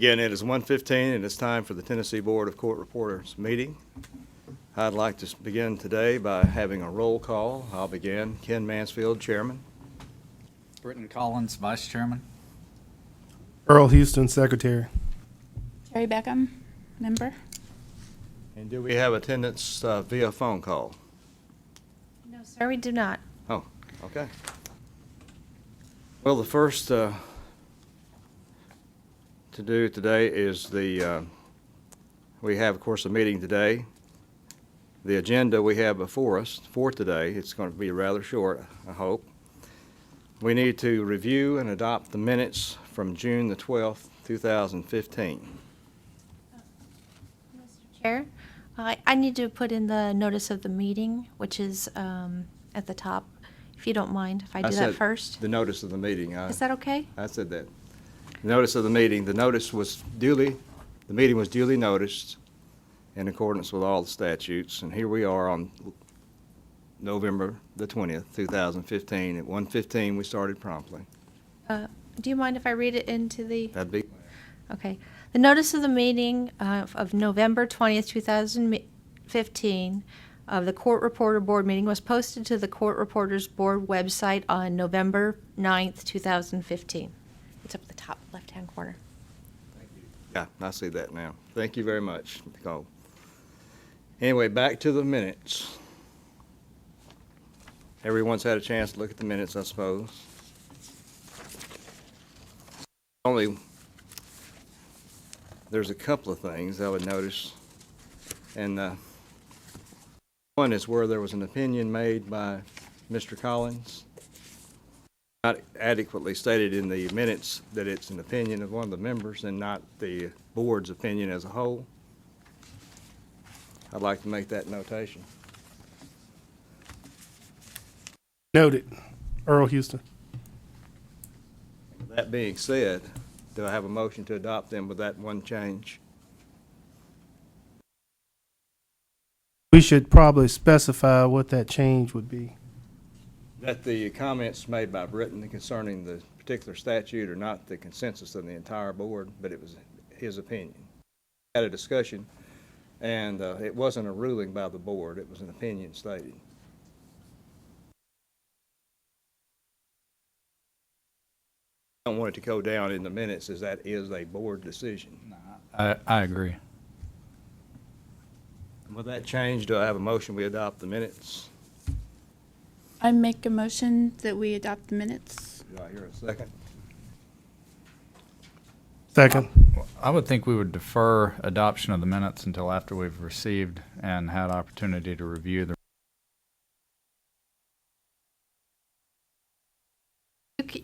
Again, it is 1:15 and it's time for the Tennessee Board of Court Reporters meeting. I'd like to begin today by having a roll call. I'll begin. Ken Mansfield, Chairman. Britton Collins, Vice Chairman. Earl Houston, Secretary. Terry Beckham, member. And do we have attendance via phone call? No, sir, we do not. Oh, okay. Well, the first to do today is we have, of course, a meeting today. The agenda we have before us for today, it's going to be rather short, I hope. We need to review and adopt the minutes from June the 12th, 2015. Mr. Chair, I need to put in the notice of the meeting, which is at the top, if you don't mind, if I do that said first. The notice of the meeting. Is that okay? I said that. The notice of the meeting, the meeting was duly noticed in accordance with all the statutes, and here we are on November the 20th, 2015. At 1:15, we started promptly. Do you mind if I read it into the? That'd be, Okay. The notice of the meeting of November 20th, 2015 of the Court Reporter Board meeting was posted to the Court Reporters Board website on November 9th, 2015. It's up at the top left-hand corner. yeah, I see that now. Thank you very much, Nicole. Anyway, back to the minutes. Everyone's had a chance to look at the minutes, I suppose. There's a couple of things I would notice, and one is where there was an opinion made by Mr. Collins, not adequately stated in the minutes that it's an opinion of one of the members and not the board's opinion as a whole. I'd like to make that notation. Noted. Earl Houston. That being said, do I have a motion to adopt them with that one change? We should probably specify what that change would be. That the comments made by Britton concerning the particular statute are not the consensus of the entire board, but it was his opinion. We had a discussion, and it wasn't a ruling by the board, it was an opinion stated. I don't want it to go down in the minutes as that is a board decision. I agree. With that change, do I have a motion we adopt the minutes? I make a motion that we adopt the minutes. Do I hear a second? Second. I would think we would defer adoption of the minutes until after we've received and had opportunity to review the.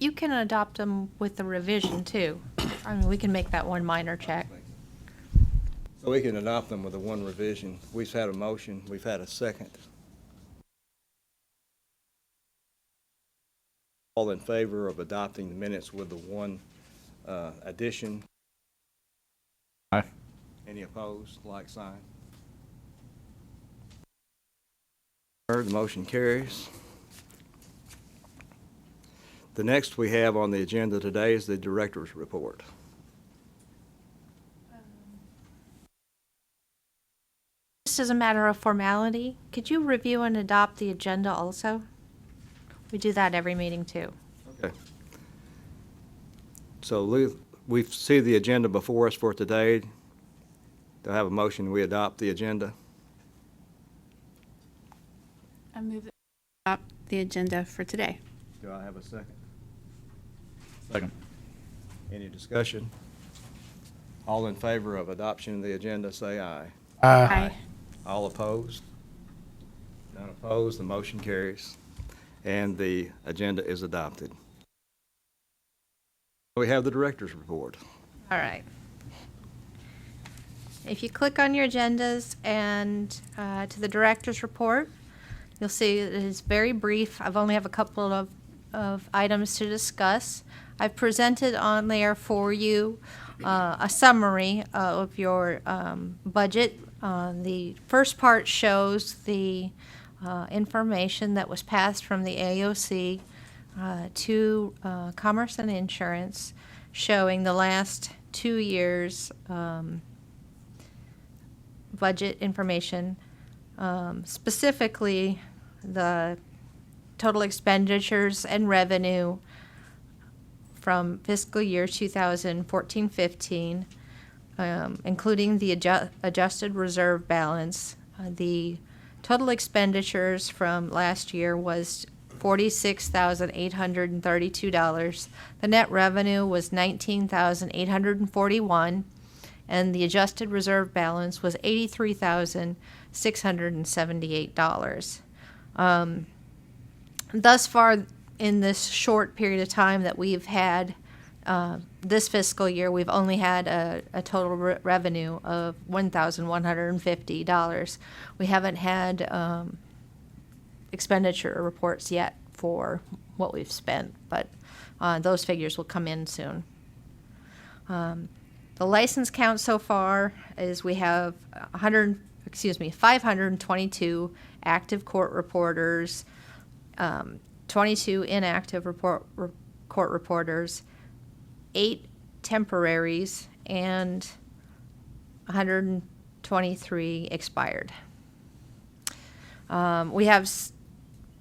You can adopt them with the revision, too. I mean, we can make that one minor check. So we can adopt them with the one revision. We've had a motion, we've had a second. All in favor of adopting the minutes with the one addition? Aye. Any opposed, like sign? Heard, the motion carries. The next we have on the agenda today is the director's report. Just as a matter of formality, could you review and adopt the agenda also? We do that every meeting, too. Okay. So we see the agenda before us for today. Do I have a motion we adopt the agenda? I move that we adopt the agenda for today. Do I have a second? Second. Any discussion? All in favor of adoption of the agenda, say aye. Aye. All opposed? None opposed, the motion carries, and the agenda is adopted. We have the director's report. All right. If you click on your agendas and to the director's report, you'll see it is very brief. I've only have a couple of items to discuss. I've presented on there for you a summary of your budget. The first part shows the information that was passed from the AOC to Commerce and Insurance showing the last 2 years' budget information, specifically the total expenditures and revenue from fiscal year 2014-15, including the adjusted reserve balance. The total expenditures from last year was $46,832. The net revenue was $19,841, and the adjusted reserve balance was $83,678. Thus far, in this short period of time that we've had this fiscal year, we've only had a total revenue of $1,150. We haven't had expenditure reports yet for what we've spent, but those figures will come in soon. The license count so far is we have 522 active court reporters, 22 inactive court reporters, 8 temporaries, and 123 expired. We have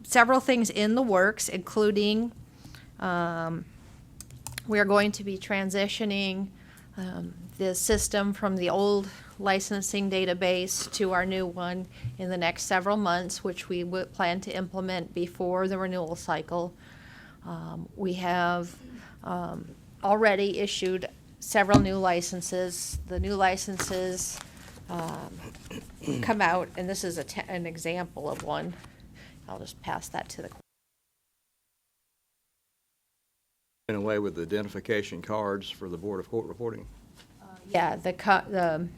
several things in the works, including we are going to be transitioning the system from the old licensing database to our new one in the next several months, which we plan to implement before the renewal cycle. We have already issued several new licenses. The new licenses come out, and this is an example of one. I'll just pass that to the. In a way with the identification cards for the Board of Court Reporting. Yeah, the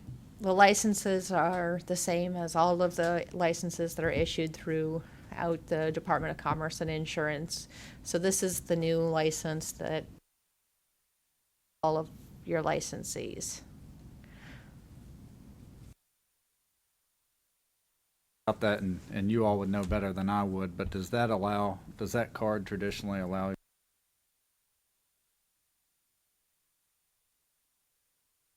licenses are the same as all of the licenses that are issued throughout the Department of Commerce and Insurance. So this is the new license that all of your licensees. About that, and you all would know better than I would, but does that card traditionally allow?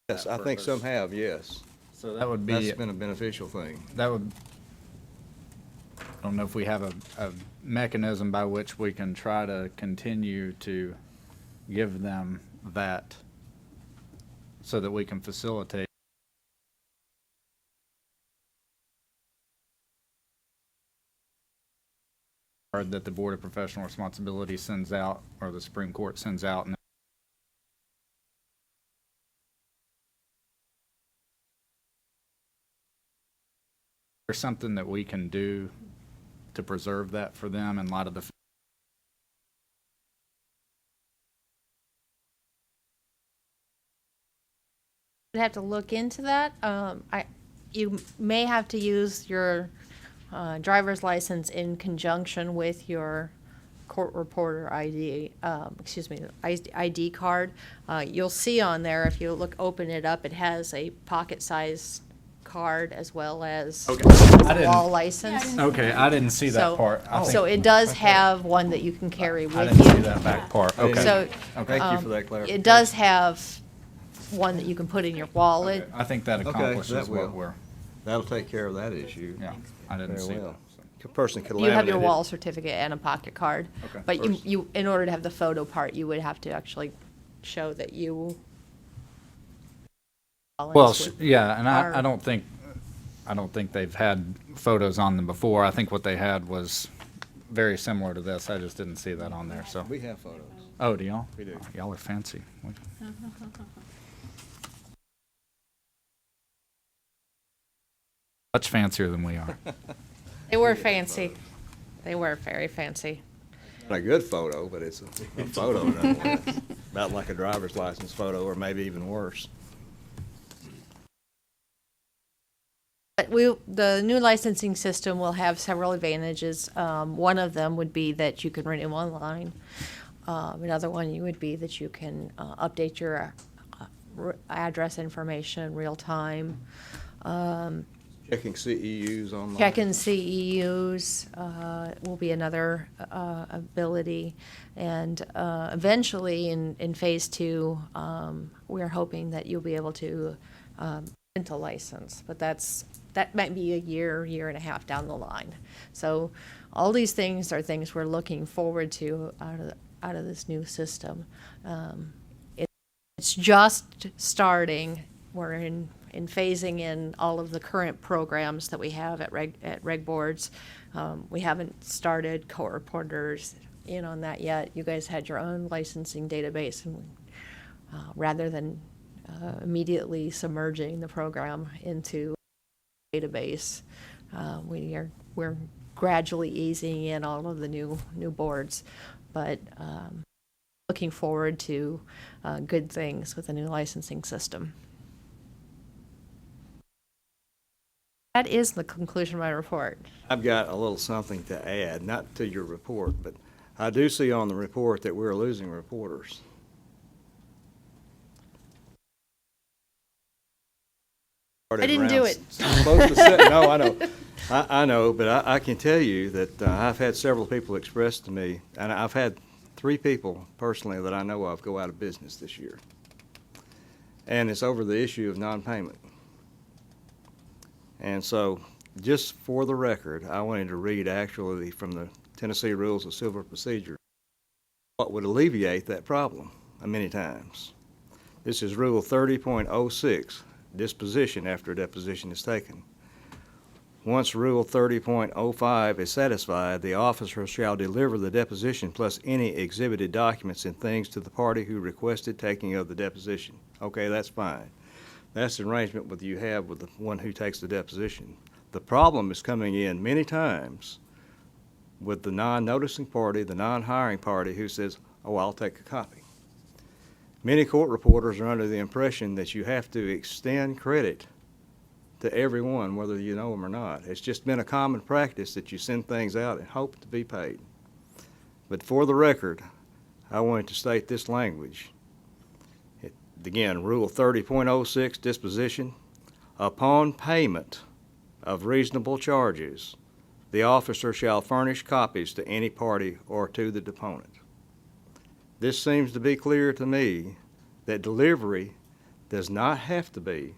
Yes, I think some have, yes. So that would be. That's been a beneficial thing. That would, I don't know if we have a mechanism by which we can try to continue to give them that so that we can facilitate. That the Board of Professional Responsibility sends out, or the Supreme Court sends out, and there's something that we can do to preserve that for them in light of the. You'd have to look into that. You may have to use your driver's license in conjunction with your court reporter ID, ID card. You'll see on there, if you open it up, it has a pocket-sized card as well as Okay. a wall license. Okay, I didn't see that So- part. So it does have one that you can carry I with didn't see you. that back part. Okay. Okay. So Thank you for that clarification. it does have one that you can put in your wallet. I think that Okay, accomplishes that will. what we're, That'll take care of that issue. yeah, I didn't Very see well. that. A person could laminate it. You have your wall certificate and a pocket card. Okay. But First. you, in order to have the photo part, you would have to actually show that you. Well, yeah, and our- I don't think they've had photos on them before. I think what they had was very similar to this. I just didn't see that on there, so. We have photos. Oh, do y'all? We do. Oh, y'all are fancy. Much fancier than we are. They were fancy. They were very fancy. Not a good photo, but it's a photo nonetheless. About like a driver's license photo, or maybe even worse. But the new licensing system will have several advantages. One of them would be that you can renew online. Another one would be that you can update your address information in real time. Checking CEUs online. Checking CEUs will be another ability. And eventually, in phase two, we're hoping that you'll be able to print a license. But that might be a year and a half down the line. So all these things are things we're looking forward to out of this new system. It's just starting. We're in phasing in all of the current programs that we have at reg boards. We haven't started co-reporters in on that yet. You guys had your own licensing database, and rather than immediately submerging the program into a database, we're gradually easing in all of the new boards, but looking forward to good things with the new licensing system. That is the conclusion of my report. I've got a little something to add, not to your report, but I do see on the report that we're losing reporters. I didn't do it. No, I know. I know, but I can tell you that I've had several people express to me, and I've had 3 people personally that I know of go out of business this year. And it's over the issue of non-payment. And so, just for the record, I wanted to read actually from the Tennessee Rules of Civil Procedure what would alleviate that problem many times. This is Rule 30.06, disposition after a deposition is taken. Once Rule 30.05 is satisfied, the officer shall deliver the deposition plus any exhibited documents and things to the party who requested taking of the deposition. Okay, that's fine. That's the arrangement that you have with the one who takes the deposition. The problem is coming in many times with the non-noticing party, the non-hiring party, who says, oh, I'll take a copy. Many court reporters are under the impression that you have to extend credit to everyone, whether you know them or not. It's just been a common practice that you send things out and hope to be paid. But for the record, I wanted to state this language. Again, Rule 30.06, disposition. Upon payment of reasonable charges, the officer shall furnish copies to any party or to the deponent. This seems to be clear to me that delivery does not have to be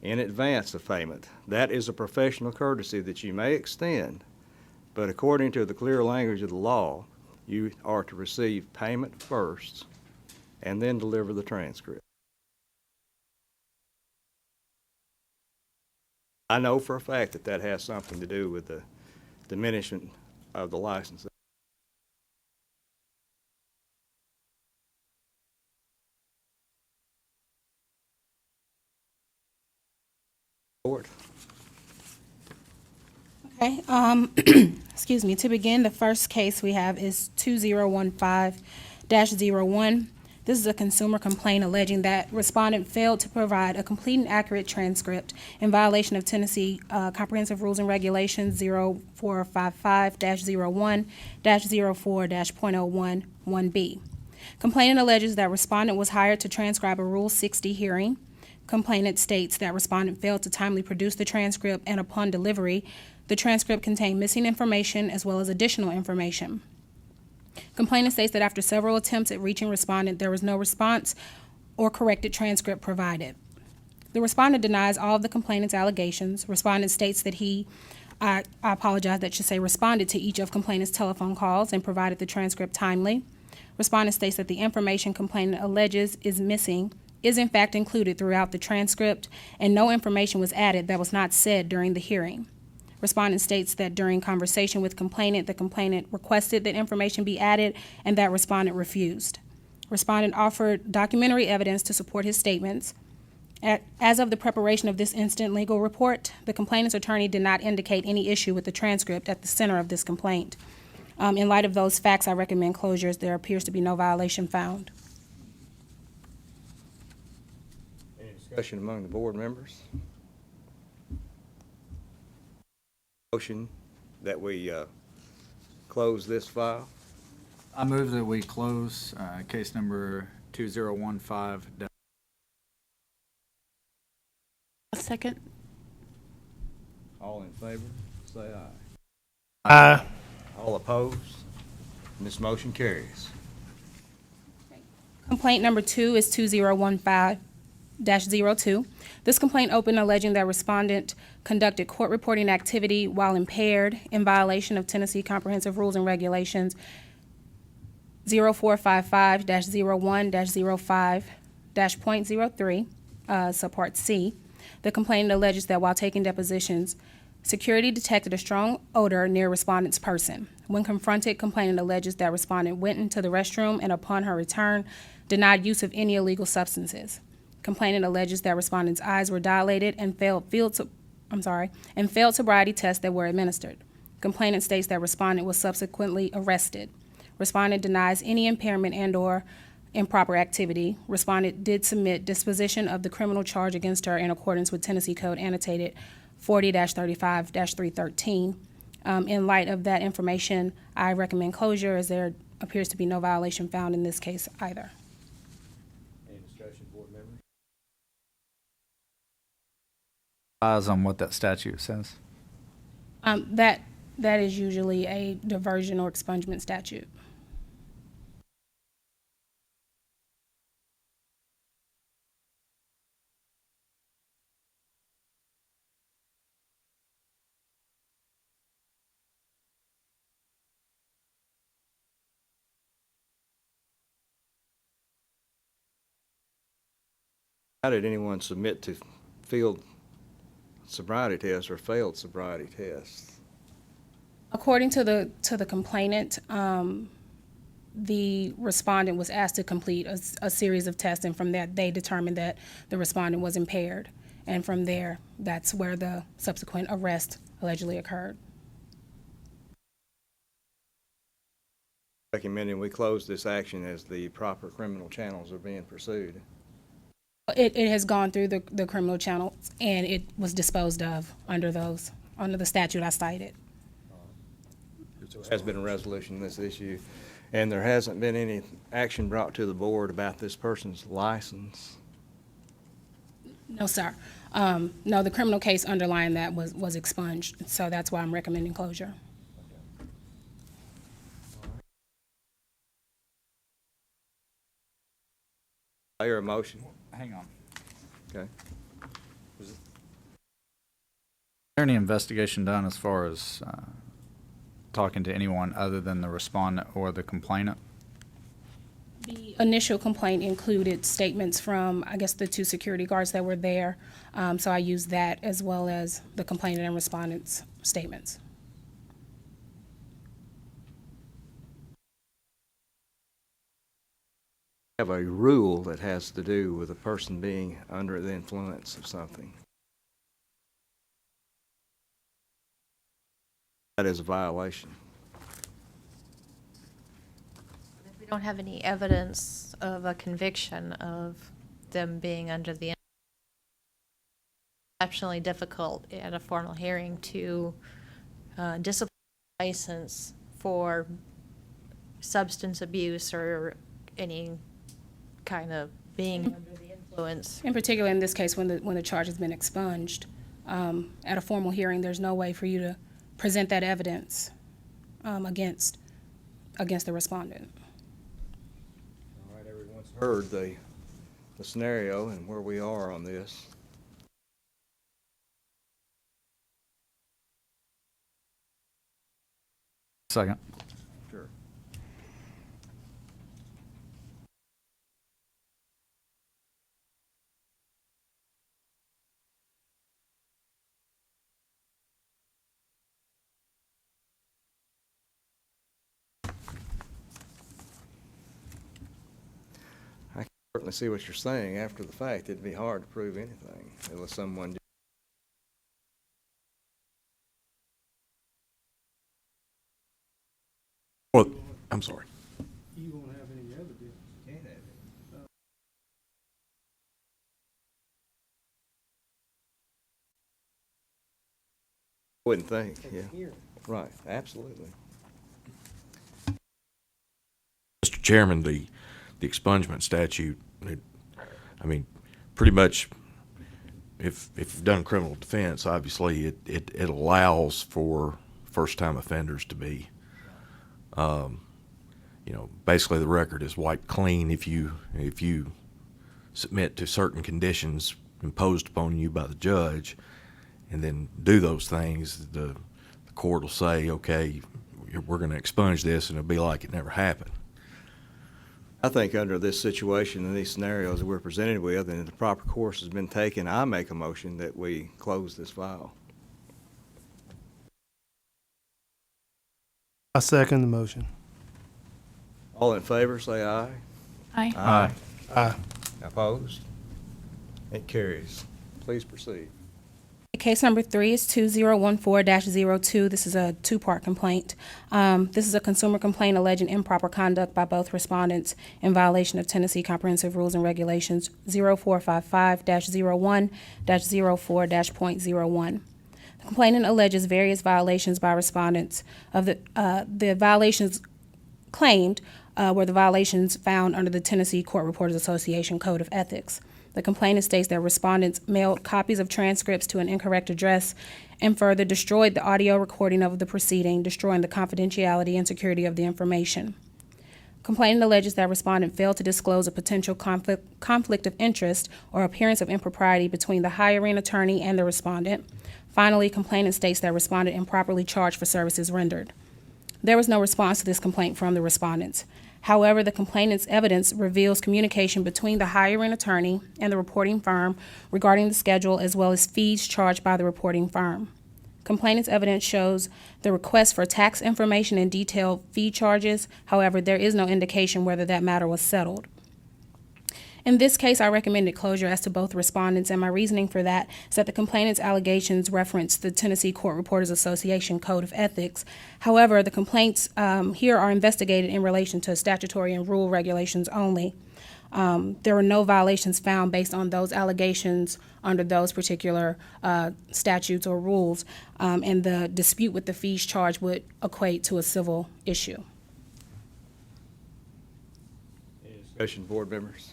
in advance of payment. That is a professional courtesy that you may extend, but according to the clear language of the law, you are to receive payment first and then deliver the transcript. I know for a fact that that has something to do with the diminishment of the license. Board. Okay, excuse me. To begin, the first case we have is 2015-01. This is a consumer complaint alleging that respondent failed to provide a complete and accurate transcript in violation of Tennessee Comprehensive Rules and Regulations 0455-01-04-.01(1)B. Complainant alleges that respondent was hired to transcribe a Rule 60 hearing. Complainant states that respondent failed to timely produce the transcript, and upon delivery, the transcript contained missing information as well as additional information. Complainant states that after several attempts at reaching respondent, there was no response or corrected transcript provided. The respondent denies all of the complainant's allegations. Respondent states that I responded to each of complainant's telephone calls and provided the transcript timely. Respondent states that the information complainant alleges is missing is in fact included throughout the transcript, and no information was added that was not said during the hearing. Respondent states that during conversation with complainant, the complainant requested that information be added and that respondent refused. Respondent offered documentary evidence to support his statements. As of the preparation of this instant legal report, the complainant's attorney did not indicate any issue with the transcript at the center of this complaint. In light of those facts, I recommend closure as there appears to be no violation found. Any discussion among the board members? Motion that we close this file. I move that we close case number 2015. A second. All in favor, say aye. Aye. All opposed? And this motion carries. Complaint number 2 is 2015-02. This complaint opened alleging that respondent conducted court reporting activity while impaired in violation of Tennessee Comprehensive Rules and Regulations 0455-01-05-.03, subpart C. The complainant alleges that while taking depositions, security detected a strong odor near respondent's person. When confronted, complainant alleges that respondent went into the restroom and upon her return, denied use of any illegal substances. Complainant alleges that respondent's eyes were dilated and failed sobriety tests that were administered. Complainant states that respondent was subsequently arrested. Respondent denies any impairment and/or improper activity. Respondent did submit disposition of the criminal charge against her in accordance with Tennessee Code annotated 40-35-313. In light of that information, I recommend closure as there appears to be no violation found in this case either. Any discussion, board members? Eyes on what that statute says. That is usually a diversion or expungement statute. How did anyone submit to field sobriety tests or failed sobriety tests? According to the complainant, the respondent was asked to complete a series of tests, and from that, they determined that the respondent was impaired. And from there, that's where the subsequent arrest allegedly occurred. Recommending we close this action as the proper criminal channels are being pursued. It has gone through the criminal channels, and it was disposed of under the statute I cited. There has been a resolution in this issue, and there hasn't been any action brought to the board about this person's license. No, sir. No, the criminal case underlying that was expunged, so that's why I'm recommending closure. I hear a motion. Hang on. Okay. Is there any investigation done as far as talking to anyone other than the respondent or the complainant? The initial complaint included statements from, I guess, the 2 security guards that were there, so I used that as well as the complainant and respondent's statements. Have a rule that has to do with a person being under the influence of something. That is a violation. If we don't have any evidence of a conviction of them being under the exceptionally difficult at a formal hearing to discipline a license for substance abuse or any kind of being under the influence. In particular, in this case, when the charge has been expunged, at a formal hearing, there's no way for you to present that evidence against the respondent. All right, everyone's heard the scenario and where we are on this. Second. Sure. I can certainly see what you're saying. After the fact, it'd be hard to prove anything unless someone. Well, I'm sorry. You won't have any evidence. Can't have it. Wouldn't think, yeah. Right, absolutely. Mr. Chairman, the expungement statute, I mean, pretty much if you've done criminal defense, obviously it allows for first-time offenders to be, basically the record is wiped clean if you submit to certain conditions imposed upon you by the judge, and then do those things. The court will say, okay, we're going to expunge this, and it'll be like it never happened. I think under this situation and these scenarios that we're presented with, and the proper course has been taken, I make a motion that we close this file. I second the motion. All in favor, say aye. Aye. Aye. Aye. Opposed? It carries. Please proceed. Case number 3 is 2014-02. This is a two-part complaint. This is a consumer complaint alleging improper conduct by both respondents in violation of Tennessee Comprehensive Rules and Regulations 0455-01-04-.01. The complainant alleges various violations by respondents. Of the violations claimed were the violations found under the Tennessee Court Reporters Association Code of Ethics. The complainant states that respondents mailed copies of transcripts to an incorrect address and further destroyed the audio recording of the proceeding, destroying the confidentiality and security of the information. Complainant alleges that respondent failed to disclose a potential conflict of interest or appearance of impropriety between the hiring attorney and the respondent. Finally, complainant states that respondent improperly charged for services rendered. There was no response to this complaint from the respondents. However, the complainant's evidence reveals communication between the hiring attorney and the reporting firm regarding the schedule as well as fees charged by the reporting firm. Complainant's evidence shows the request for tax information and detailed fee charges. However, there is no indication whether that matter was settled. In this case, I recommended closure as to both respondents, and my reasoning for that is that the complainant's allegations reference the Tennessee Court Reporters Association Code of Ethics. However, the complaints here are investigated in relation to statutory and rule regulations only. There were no violations found based on those allegations under those particular statutes or rules, and the dispute with the fees charged would equate to a civil issue. Any discussion, board members?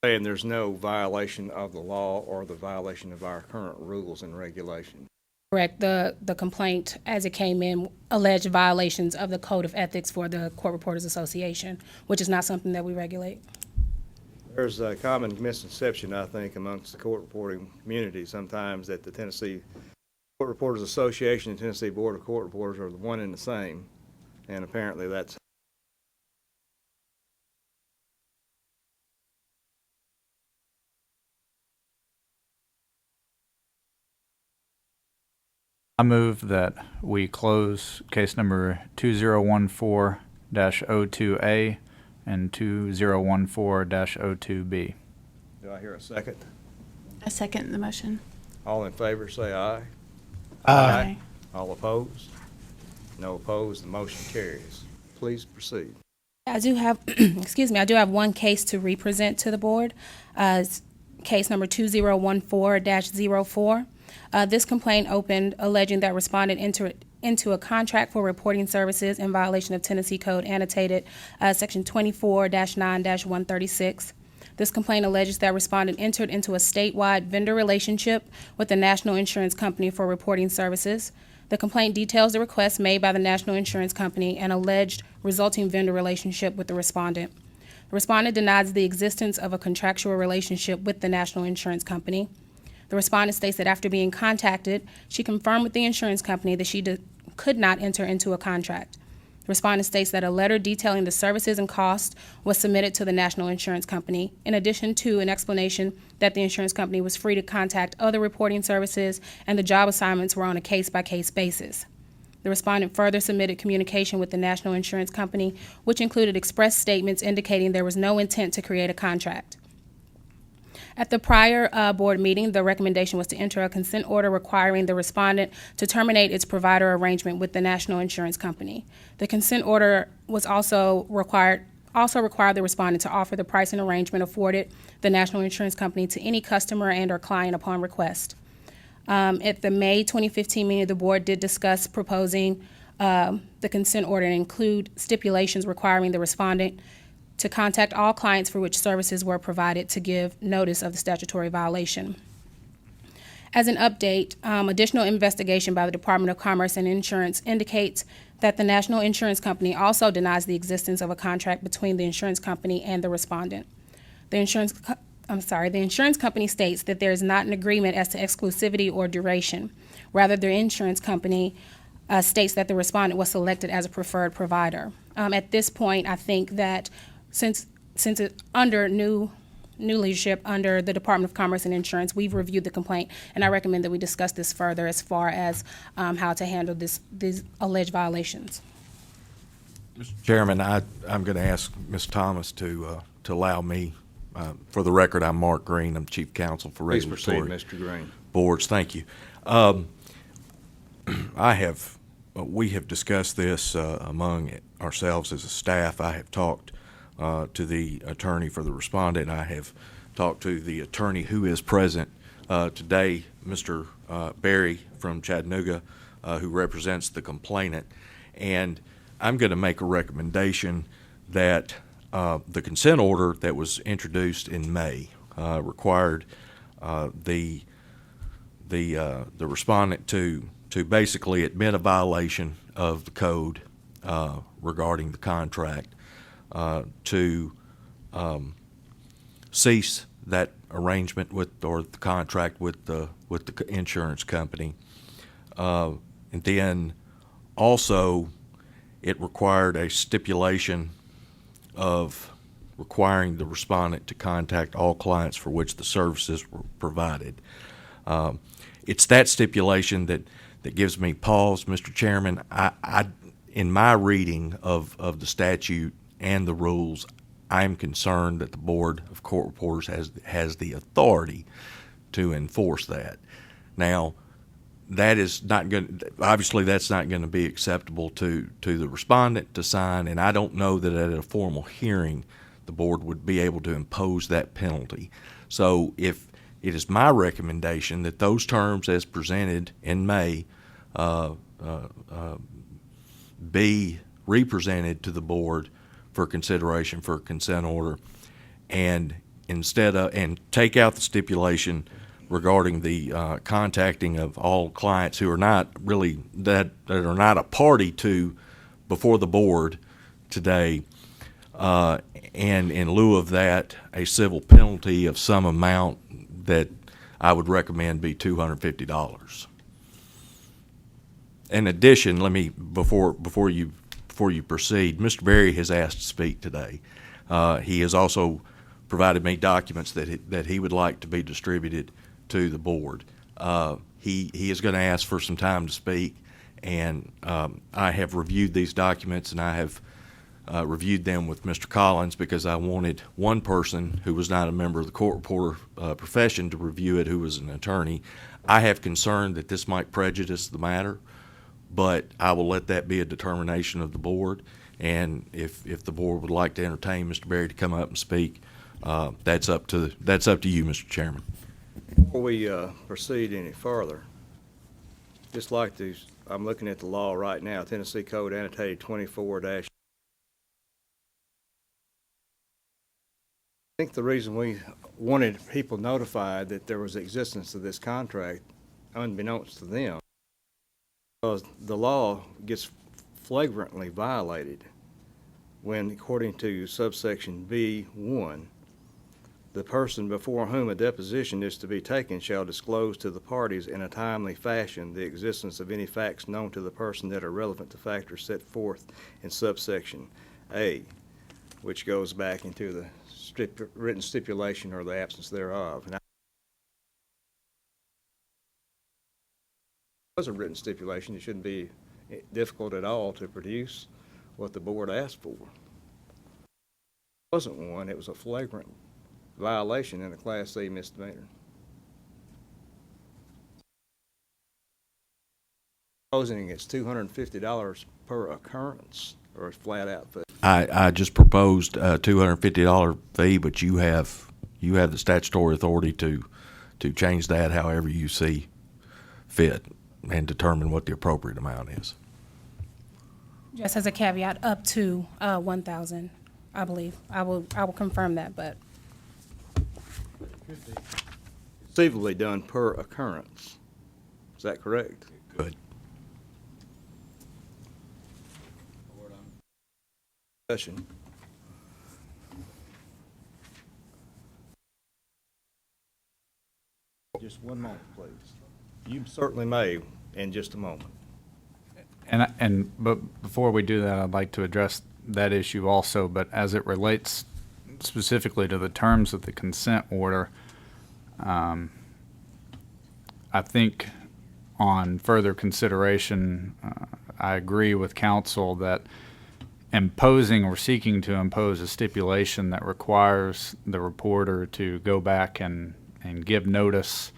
And there's no violation of the law or the violation of our current rules and regulations. Correct. The complaint, as it came in, alleged violations of the Code of Ethics for the Court Reporters Association, which is not something that we regulate. There's a common misconception, I think, amongst the court reporting community sometimes that the Tennessee Court Reporters Association and Tennessee Board of Court Reporters are the one and the same, and apparently that's I move that we close case number 2014-02A and 2014-02B. Do I hear a second? I second the motion. All in favor, say aye. Aye. All opposed? No opposed, the motion carries. Please proceed. I do have, excuse me, I do have one case to represent to the board. It's case number 2014-04. This complaint opened alleging that respondent entered into a contract for reporting services in violation of Tennessee Code annotated section 24-9-136. This complaint alleges that respondent entered into a statewide vendor relationship with the National Insurance Company for reporting services. The complaint details the request made by the National Insurance Company and alleged resulting vendor relationship with the respondent. The respondent denies the existence of a contractual relationship with the National Insurance Company. The respondent states that after being contacted, she confirmed with the insurance company that she could not enter into a contract. The respondent states that a letter detailing the services and costs was submitted to the National Insurance Company, in addition to an explanation that the insurance company was free to contact other reporting services and the job assignments were on a case-by-case basis. The respondent further submitted communication with the National Insurance Company, which included express statements indicating there was no intent to create a contract. At the prior board meeting, the recommendation was to enter a consent order requiring the respondent to terminate its provider arrangement with the National Insurance Company. The consent order was also required the respondent to offer the pricing arrangement afforded the National Insurance Company to any customer and or client upon request. At the May 2015 meeting, the board did discuss proposing the consent order and include stipulations requiring the respondent to contact all clients for which services were provided to give notice of the statutory violation. As an update, additional investigation by the Department of Commerce and Insurance indicates that the National Insurance Company also denies the existence of a contract between the insurance company and the respondent. The insurance company states that there is not an agreement as to exclusivity or duration. Rather, the insurance company states that the respondent was selected as a preferred provider. At this point, I think that since it's under new leadership under the Department of Commerce and Insurance, we've reviewed the complaint, and I recommend that we discuss this further as far as how to handle these alleged violations. Mr. Chairman, I'm going to ask Ms. Thomas to allow me, for the record, I'm Mark Green. I'm Chief Counsel for Please proceed, Regulatory Mr. Green. Boards. Thank you. We have discussed this among ourselves as a staff. I have talked to the attorney for the respondent. I have talked to the attorney who is present today, Mr. Berry from Chattanooga, who represents the complainant. And I'm going to make a recommendation that the consent order that was introduced in May required the respondent to basically admit a violation of the code regarding the contract, to cease that arrangement with, or the contract with the insurance company, and then also it required a stipulation of requiring the respondent to contact all clients for which the services were provided. It's that stipulation that gives me pause, Mr. Chairman. In my reading of the statute and the rules, I'm concerned that the Board of Court Reporters has the authority to enforce that. Now, that is not going. Obviously, that's not going to be acceptable to the respondent to sign, and I don't know that at a formal hearing the board would be able to impose that penalty. So, if it is my recommendation that those terms, as presented in May, be represented to the board for consideration for a consent order, and take out the stipulation regarding the contacting of all clients who are not really that are not a party to before the board today, and in lieu of that, a civil penalty of some amount that I would recommend be $250. In addition, let me before you proceed, Mr. Berry has asked to speak today. He has also provided me documents that he would like to be distributed to the board. He is going to ask for some time to speak, and I have reviewed these documents, and I have reviewed them with Mr. Collins because I wanted one person who was not a member of the court reporter profession to review it, who was an attorney. I have concern that this might prejudice the matter, but I will let that be a determination of the board. And if the board would like to entertain Mr. Berry to come up and speak, that's up to you, Mr. Chairman. Before we proceed any further, just like these, I'm looking at the law right now, Tennessee Code annotated 24 I think the reason we wanted people notified that there was the existence of this contract, unbeknownst to them, because the law gets flagrantly violated when, according to subsection B1, the person before whom a deposition is to be taken shall disclose to the parties in a timely fashion the existence of any facts known to the person that are relevant to factors set forth in subsection A, which goes back into the written stipulation or the absence thereof. And was a written stipulation, it shouldn't be difficult at all to produce what the board asked for. It wasn't one, it was a flagrant violation in a Class C misdemeanor. Supposing it's $250 per occurrence, or a flat out fee. I just proposed a $250 fee, but you have the statutory authority to change that however you see fit and determine what the appropriate amount is. Just as a caveat, up to 1,000, I believe. I will confirm that, but Conceivably done per occurrence. Is that correct? Good. Discussion. Just one moment, please. You certainly may in just a moment. But before we do that, I'd like to address that issue also, but as it relates specifically to the terms of the consent order, I think on further consideration, I agree with counsel that imposing or seeking to impose a stipulation that requires the reporter to go back and give notice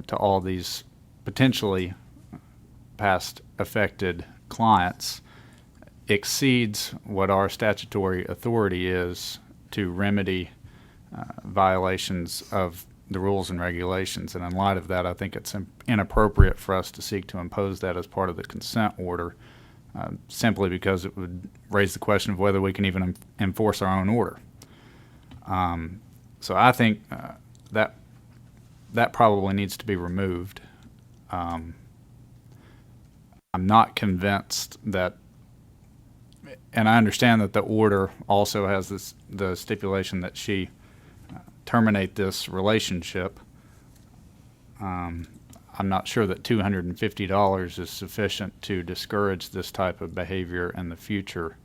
to all these potentially past affected clients exceeds what our statutory authority is to remedy violations of the rules and regulations. And in light of that, I think it's inappropriate for us to seek to impose that as part of the consent order, simply because it would raise the question of whether we can even enforce our own order. So I think that probably needs to be removed. I'm not convinced that, and I understand that the order also has the stipulation that she terminate this relationship. I'm not sure that $250 is sufficient to discourage this type of behavior in the future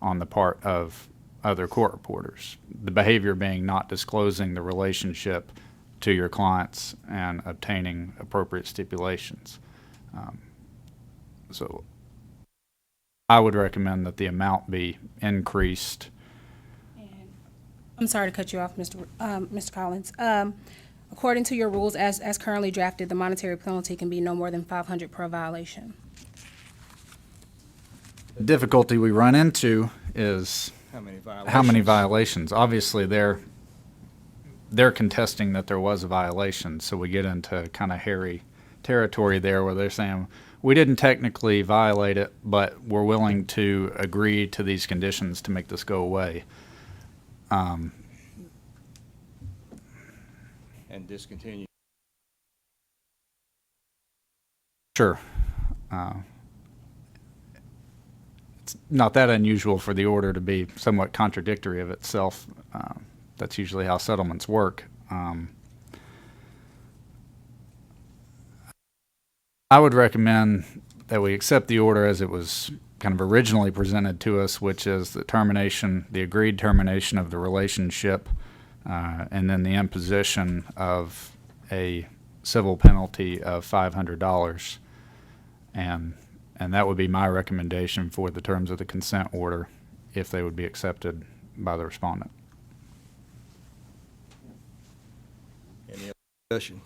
on the part of other court reporters. The behavior being not disclosing the relationship to your clients and obtaining appropriate stipulations. So I would recommend that the amount be increased. I'm sorry to cut you off, Mr. Collins. According to your rules, as currently drafted, the monetary penalty can be no more than $500 per violation. The difficulty we run into is How many violations? how many violations. Obviously, they're contesting that there was a violation, so we get into kind of hairy territory there where they're saying, we didn't technically violate it, but we're willing to agree to these conditions to make this go away. And discontinue. Sure. It's not that unusual for the order to be somewhat contradictory of itself. That's usually how settlements work. I would recommend that we accept the order as it was kind of originally presented to us, which is the agreed termination of the relationship, and then the imposition of a civil penalty of $500. And that would be my recommendation for the terms of the consent order, if they would be accepted by the respondent. Any other discussion?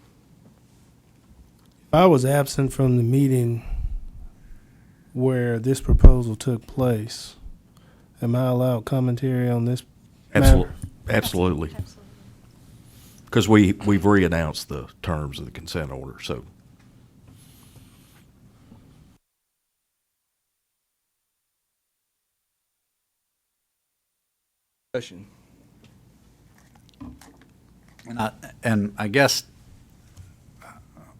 If I was absent from the meeting where this proposal took place, am I allowed commentary on this matter? Absolutely. Because we've re-announced the terms of the consent order, so. Discussion. And I guess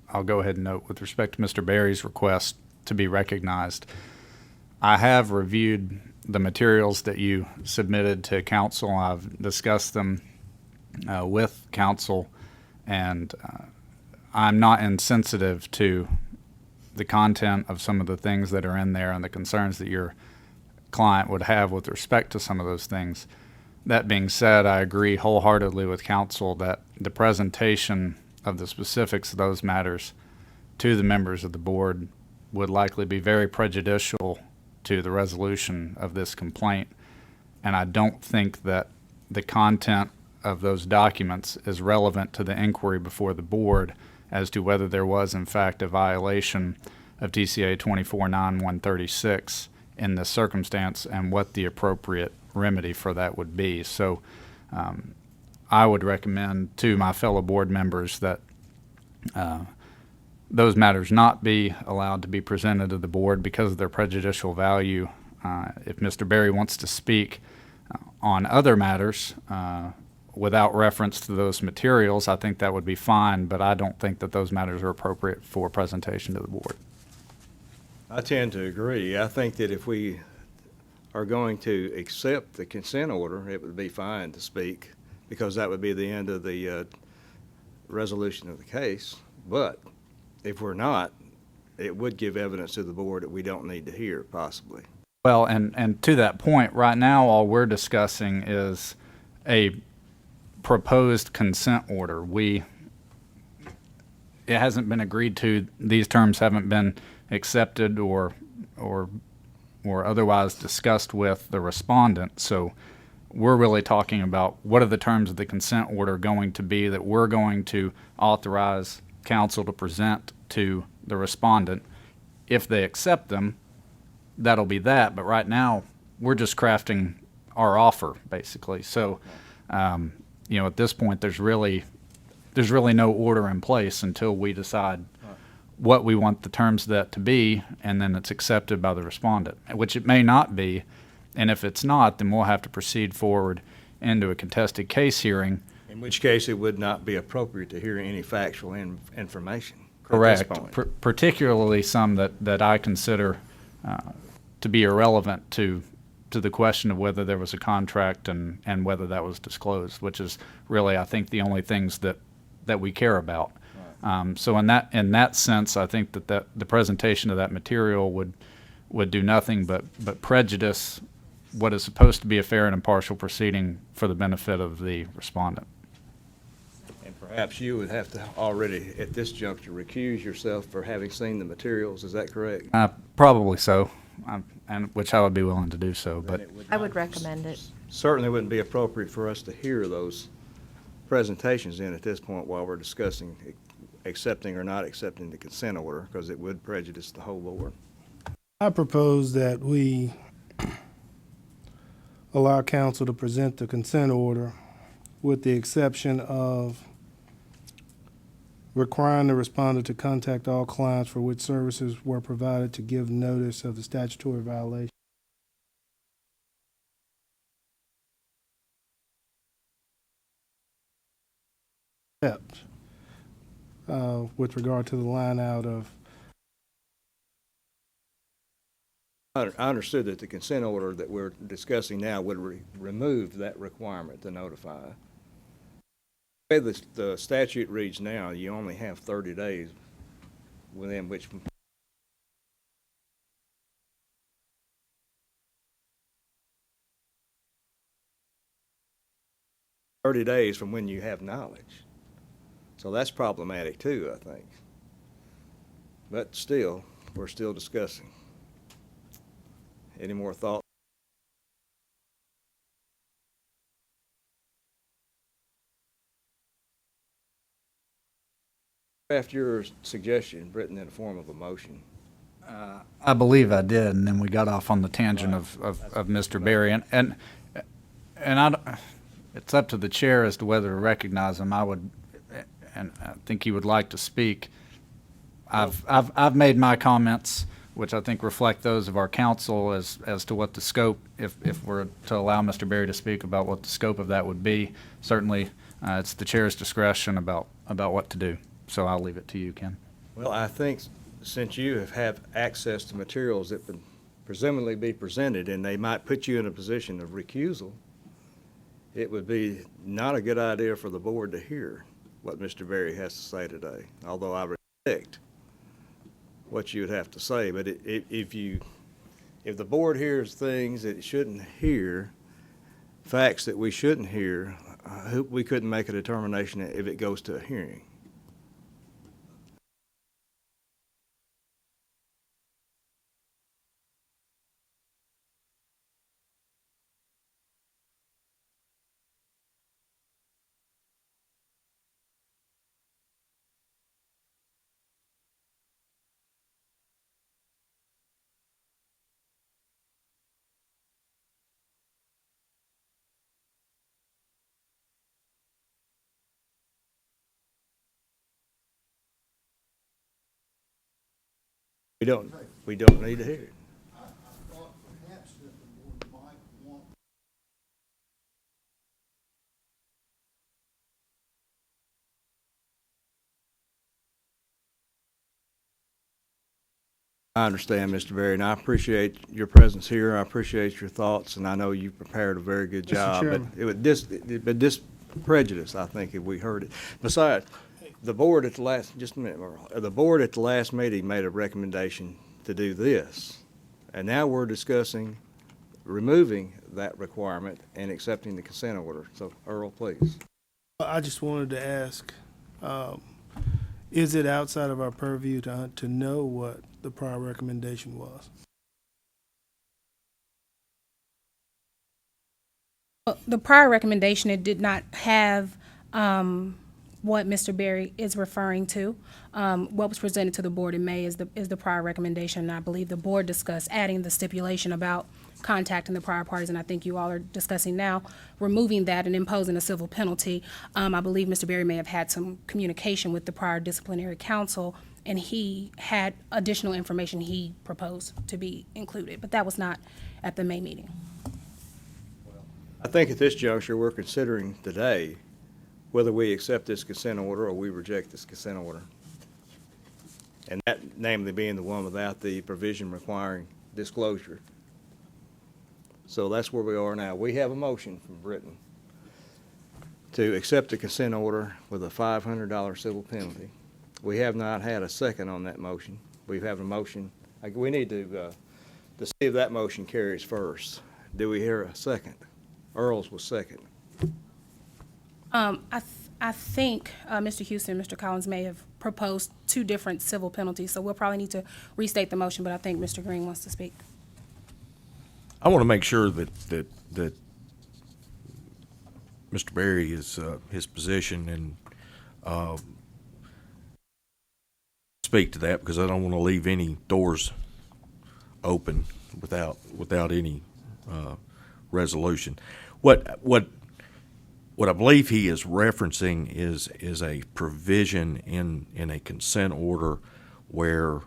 I'll go ahead and note, with respect to Mr. Berry's request to be recognized, I have reviewed the materials that you submitted to council. I've discussed them with council, and I'm not insensitive to the content of some of the things that are in there and the concerns that your client would have with respect to some of those things. That being said, I agree wholeheartedly with counsel that the presentation of the specifics of those matters to the members of the board would likely be very prejudicial to the resolution of this complaint. And I don't think that the content of those documents is relevant to the inquiry before the board as to whether there was in fact a violation of TCA 24-9-136 in this circumstance and what the appropriate remedy for that would be. So I would recommend to my fellow board members that those matters not be allowed to be presented to the board because of their prejudicial value If Mr. Berry wants to speak on other matters without reference to those materials, I think that would be fine, but I don't think that those matters are appropriate for presentation to the board. I tend to agree. I think that if we are going to accept the consent order, it would be fine to speak, because that would be the end of the resolution of the case. But if we're not, it would give evidence to the board that we don't need to hear, possibly. Well, and to that point, right now, all we're discussing is a proposed consent order. It hasn't been agreed to, these terms haven't been accepted or otherwise discussed with the respondent. So we're really talking about what are the terms of the consent order going to be that we're going to authorize council to present to the respondent. If they accept them, that'll be that. But right now, we're just crafting our offer, basically. So, at this point, there's really no order in place until we decide what we want the terms of that to be, and then it's accepted by the respondent, which it may not be. And if it's not, then we'll have to proceed forward into a contested case hearing. In which case, it would not be appropriate to hear any factual information. At Correct. this point. Particularly some that I consider to be irrelevant to the question of whether there was a contract and whether that was disclosed, which is really, I think, the only things that we care about. So in that sense, I think that the presentation of that material would do nothing but prejudice what is supposed to be a fair and impartial proceeding for the benefit of the respondent. And perhaps you would have to already, at this juncture, recuse yourself for having seen the materials. Is that correct? Probably so, and which I would be willing to do so. But I would recommend it. Certainly wouldn't be appropriate for us to hear those presentations in at this point while we're discussing accepting or not accepting the consent order, because it would prejudice the whole board. I propose that we allow council to present the consent order with the exception of requiring the respondent to contact all clients for which services were provided to give notice of the statutory violation. With regard to the line out of I understood that the consent order that we're discussing now would remove that requirement to notify. The way the statute reads now, you only have 30 days within which 30 days from when you have knowledge. So that's problematic too, I think. But still, we're still discussing. Any more thoughts? Craft your suggestion written in the form of a motion. I believe I did, and then we got off on the tangent of Mr. Berry, and it's up to the chair as to whether to recognize him. I would, and I think he would like to speak. I've made my comments, which I think reflect those of our council as to what the scope, if we're to allow Mr. Berry to speak about what the scope of that would be. Certainly, it's the chair's discretion about what to do. So I'll leave it to you, Ken. Well, I think since you have access to materials that would presumably be presented, and they might put you in a position of recusal, it would be not a good idea for the board to hear what Mr. Berry has to say today, although I respect what you would have to say. But if the board hears things that it shouldn't hear, facts that we shouldn't hear, I hope we couldn't make a determination if it goes to a hearing. We don't need to hear it. I thought perhaps I understand, Mr. Berry, and I appreciate your presence here. I appreciate your thoughts, and I know you prepared a very good Mr. job. But Chairman. it would this prejudice, I think, if we heard it. Besides, the board at the last, just a minute, Merle. The board at the last meeting made a recommendation to do this. And now we're discussing removing that requirement and accepting the consent order. So, Earl, please. I just wanted to ask, is it outside of our purview to know what the prior recommendation was? The prior recommendation, it did not have what Mr. Berry is referring to. What was presented to the board in May is the prior recommendation. And I believe the board discussed adding the stipulation about contacting the prior parties, and I think you all are discussing now removing that and imposing a civil penalty. I believe Mr. Berry may have had some communication with the prior disciplinary council, and he had additional information he proposed to be included, but that was not at the May meeting. I think at this juncture, we're considering today whether we accept this consent order or we reject this consent order. And that namely being the one without the provision requiring disclosure. So that's where we are now. We have a motion from Britton to accept the consent order with a $500 civil penalty. We have not had a second on that motion. We have a motion. We need to see if that motion carries first. Do we hear a second? Earl's was second. I think Mr. Houston and Mr. Collins may have proposed two different civil penalties, so we'll probably need to restate the motion, but I think Mr. Green wants to speak. I want to make sure that Mr. Berry is his position and speak to that, because I don't want to leave any doors open without any resolution. What I believe he is referencing is a provision in a consent order where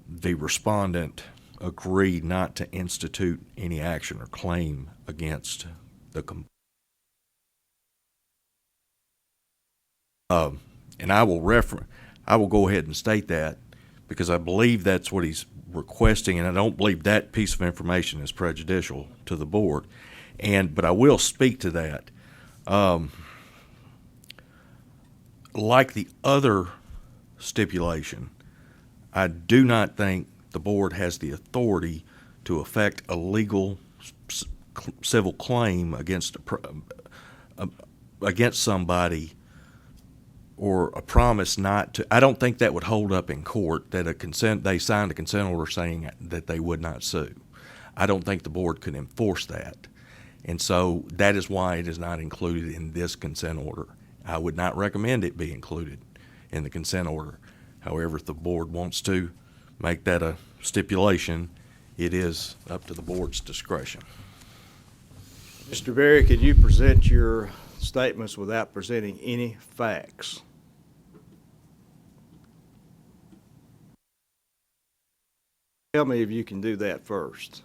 the respondent agreed not to institute any action or claim against the and I will go ahead and state that, because I believe that's what he's requesting, and I don't believe that piece of information is prejudicial to the board. But I will speak to that. Like the other stipulation, I do not think the board has the authority to effect a legal civil claim against somebody, or a promise not to. I don't think that would hold up in court, that they signed a consent order saying that they would not sue. I don't think the board could enforce that. And so that is why it is not included in this consent order. I would not recommend it be included in the consent order. However, if the board wants to make that a stipulation, it is up to the board's discretion. Mr. Berry, could you present your statements without presenting any facts? Tell me if you can do that first.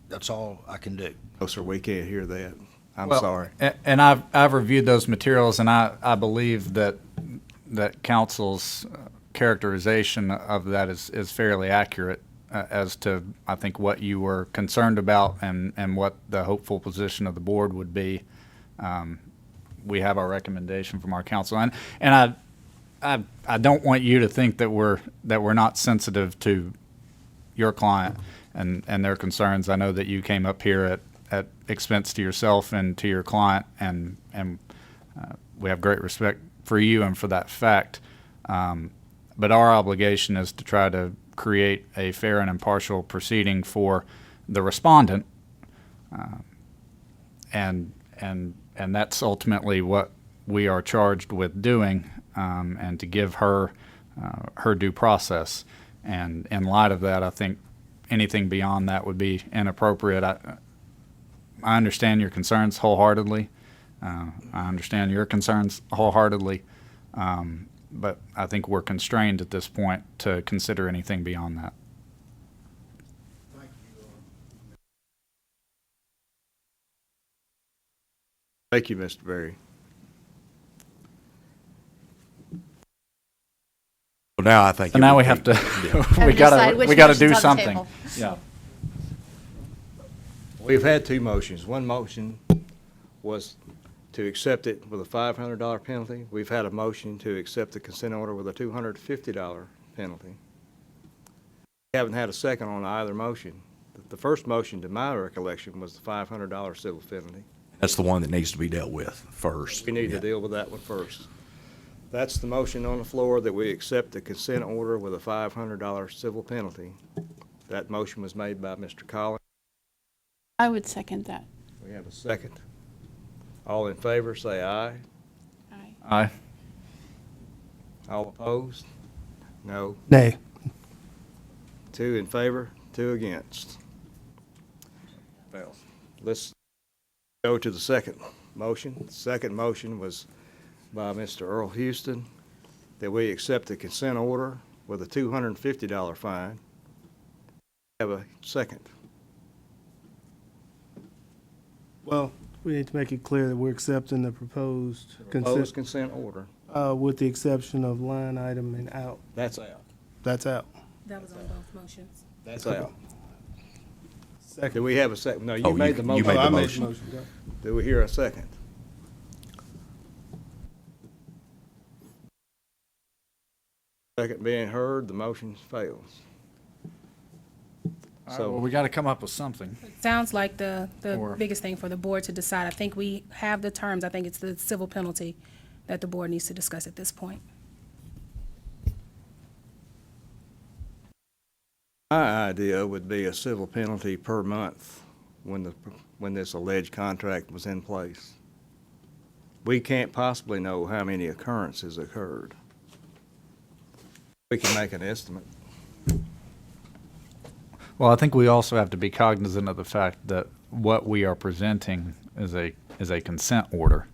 That's all I can do. No, sir, we can't hear that. I'm Well, sorry. And I've reviewed those materials, and I believe that council's characterization of that is fairly accurate as to, I think, what you were concerned about and what the hopeful position of the board would be. We have our recommendation from our council, and I don't want you to think that we're not sensitive to your client and their concerns. I know that you came up here at expense to yourself and to your client, and we have great respect for you and for that fact. But our obligation is to try to create a fair and impartial proceeding for the respondent, and that's ultimately what we are charged with doing, and to give her her due process. And in light of that, I think anything beyond that would be inappropriate. I understand your concerns wholeheartedly. I understand your concerns wholeheartedly. But I think we're constrained at this point to consider anything beyond that. Thank you, Mr. Berry. Well, now I think. So it now would we be- have to, Have we to decide gotta, which we gotta motion's do on the something. table. Yeah. We've had two motions. One motion was to accept it with a $500 penalty. We've had a motion to accept the consent order with a $250 penalty. We haven't had a second on either motion. The first motion, to my recollection, was the $500 civil penalty. That's the one that needs to be dealt with first. We need to Yeah. deal with that one first. That's the motion on the floor, that we accept the consent order with a $500 civil penalty. That motion was made by Mr. Collins. I would second that. We have a second. All in favor, say aye. Aye. Aye. All opposed? No. Nay. 2 in favor, 2 against. Well, let's go to the second motion. The second motion was by Mr. Earl Houston, that we accept the consent order with a $250 fine. Have a second. Well, we need to make it clear that we're accepting the proposed Proposed consent, consent order. with the exception of line item and out. That's out. That's out. That was on both motions. That's out. Do Second. we have a second? No, Oh, you made the you motion. made the I motion. Go. Do we hear a second? Second being heard, the motion fails. All right, So- well, we gotta come up with something. Sounds like the Or- biggest thing for the board to decide. I think we have the terms. I think it's the civil penalty that the board needs to discuss at this point. My idea would be a civil penalty per month when this alleged contract was in place. We can't possibly know how many occurrences occurred. We can make an estimate. Well, I think we also have to be cognizant of the fact that what we are presenting is a consent order,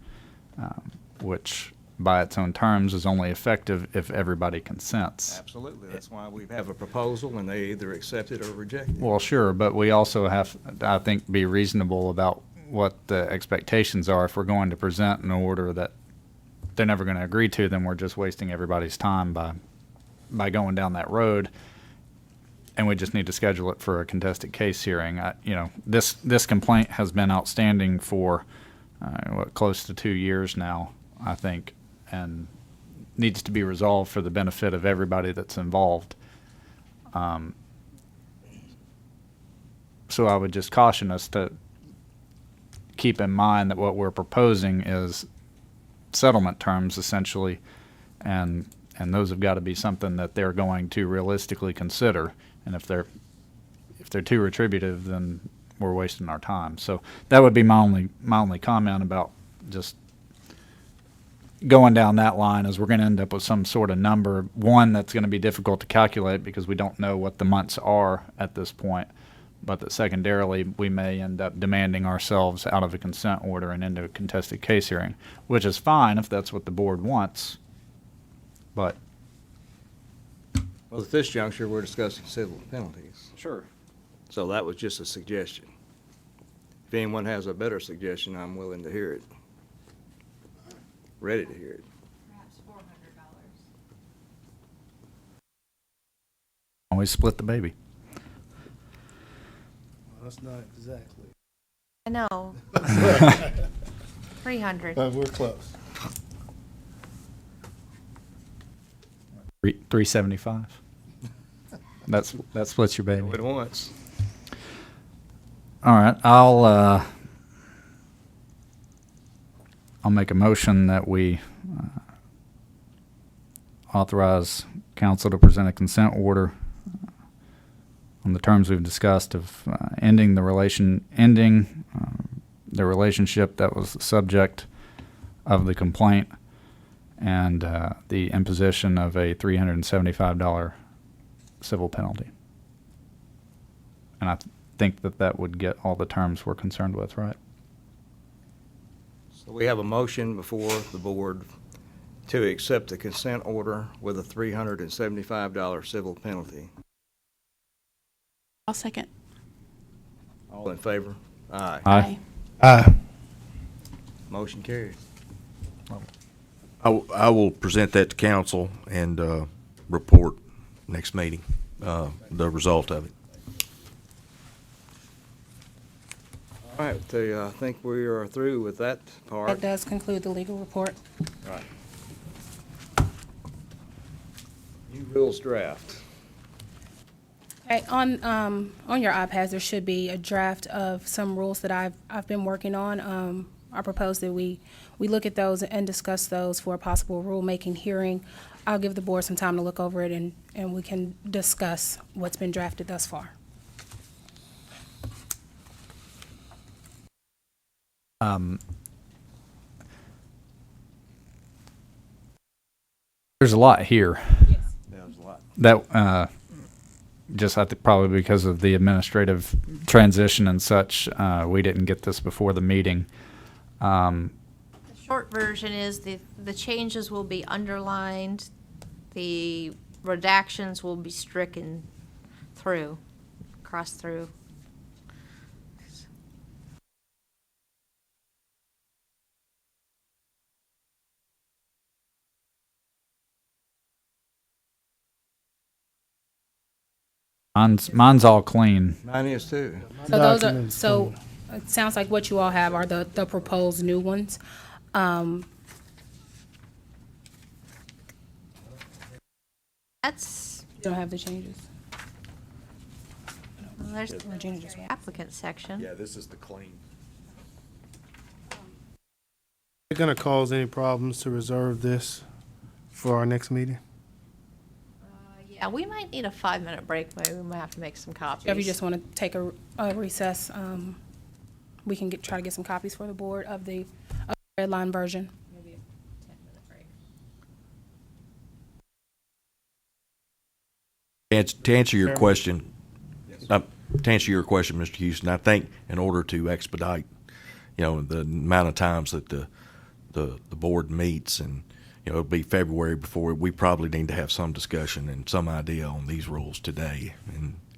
which by its own terms is only effective if everybody consents. Absolutely. That's why we have a proposal, and they either accept it or reject it. Well, sure, but we also have, I think, be reasonable about what the expectations are. If we're going to present an order that they're never going to agree to, then we're just wasting everybody's time by going down that road. And we just need to schedule it for a contested case hearing. This complaint has been outstanding for close to 2 years now, I think, and needs to be resolved for the benefit of everybody that's involved. So I would just caution us to keep in mind that what we're proposing is settlement terms essentially, and those have got to be something that they're going to realistically consider. And if they're too retributive, then we're wasting our time. So that would be my only comment about just going down that line, is we're going to end up with some sort of number, one that's going to be difficult to calculate because we don't know what the months are at this point, but that secondarily we may end up demanding ourselves out of a consent order and into a contested case hearing, which is fine if that's what the board wants, but Well, at this juncture, we're discussing civil penalties. sure. So that was just a suggestion. If anyone has a better suggestion, I'm willing to hear it. Ready to hear it. Perhaps $400. Always split the baby. That's not exactly. I know. 300. We're close. 375. That splits your baby. Go at once. All right, I'll make a motion that we authorize council to present a consent order on the terms we've discussed of ending the relationship that was the subject of the complaint, and the imposition of a $375 civil penalty. And I think that would get all the terms we're concerned with, right? So we have a motion before the board to accept the consent order with a $375 civil penalty. I'll second. All in favor? Aye. Aye. Aye. Motion carries. I will present that to council and report next meeting, the result of it. All right, I think we are through with that part. That does conclude the legal report. Right. New rules draft. Okay, on your iPads, there should be a draft of some rules that I've been working on. I propose that we look at those and discuss those for a possible rulemaking hearing. I'll give the board some time to look over it, and we can discuss what's been drafted thus far. There's a lot here. That was a lot. That, just I think probably because of the administrative transition and such, we didn't get this before the meeting. The short version is the changes will be underlined, the redactions will be stricken through, crossed through. Mine's all clean. Mine is too. So those are, Documents, so it sounds like what you all have are the proposed new ones. That's, You don't have the changes. well, there's Regina just the applicant section. this is the clean. It gonna cause any problems to reserve this for our next meeting? Yeah, we might need a 5-minute break, maybe we might have to make some copies. If you just want to take a recess, we can try to get some copies for the board of the red line version. Maybe a 10-minute break. To answer your question, Mr. Houston, I think in order to expedite, the amount of times that the board meets, and it'll be February before, we probably need to have some discussion and some idea on these rules today,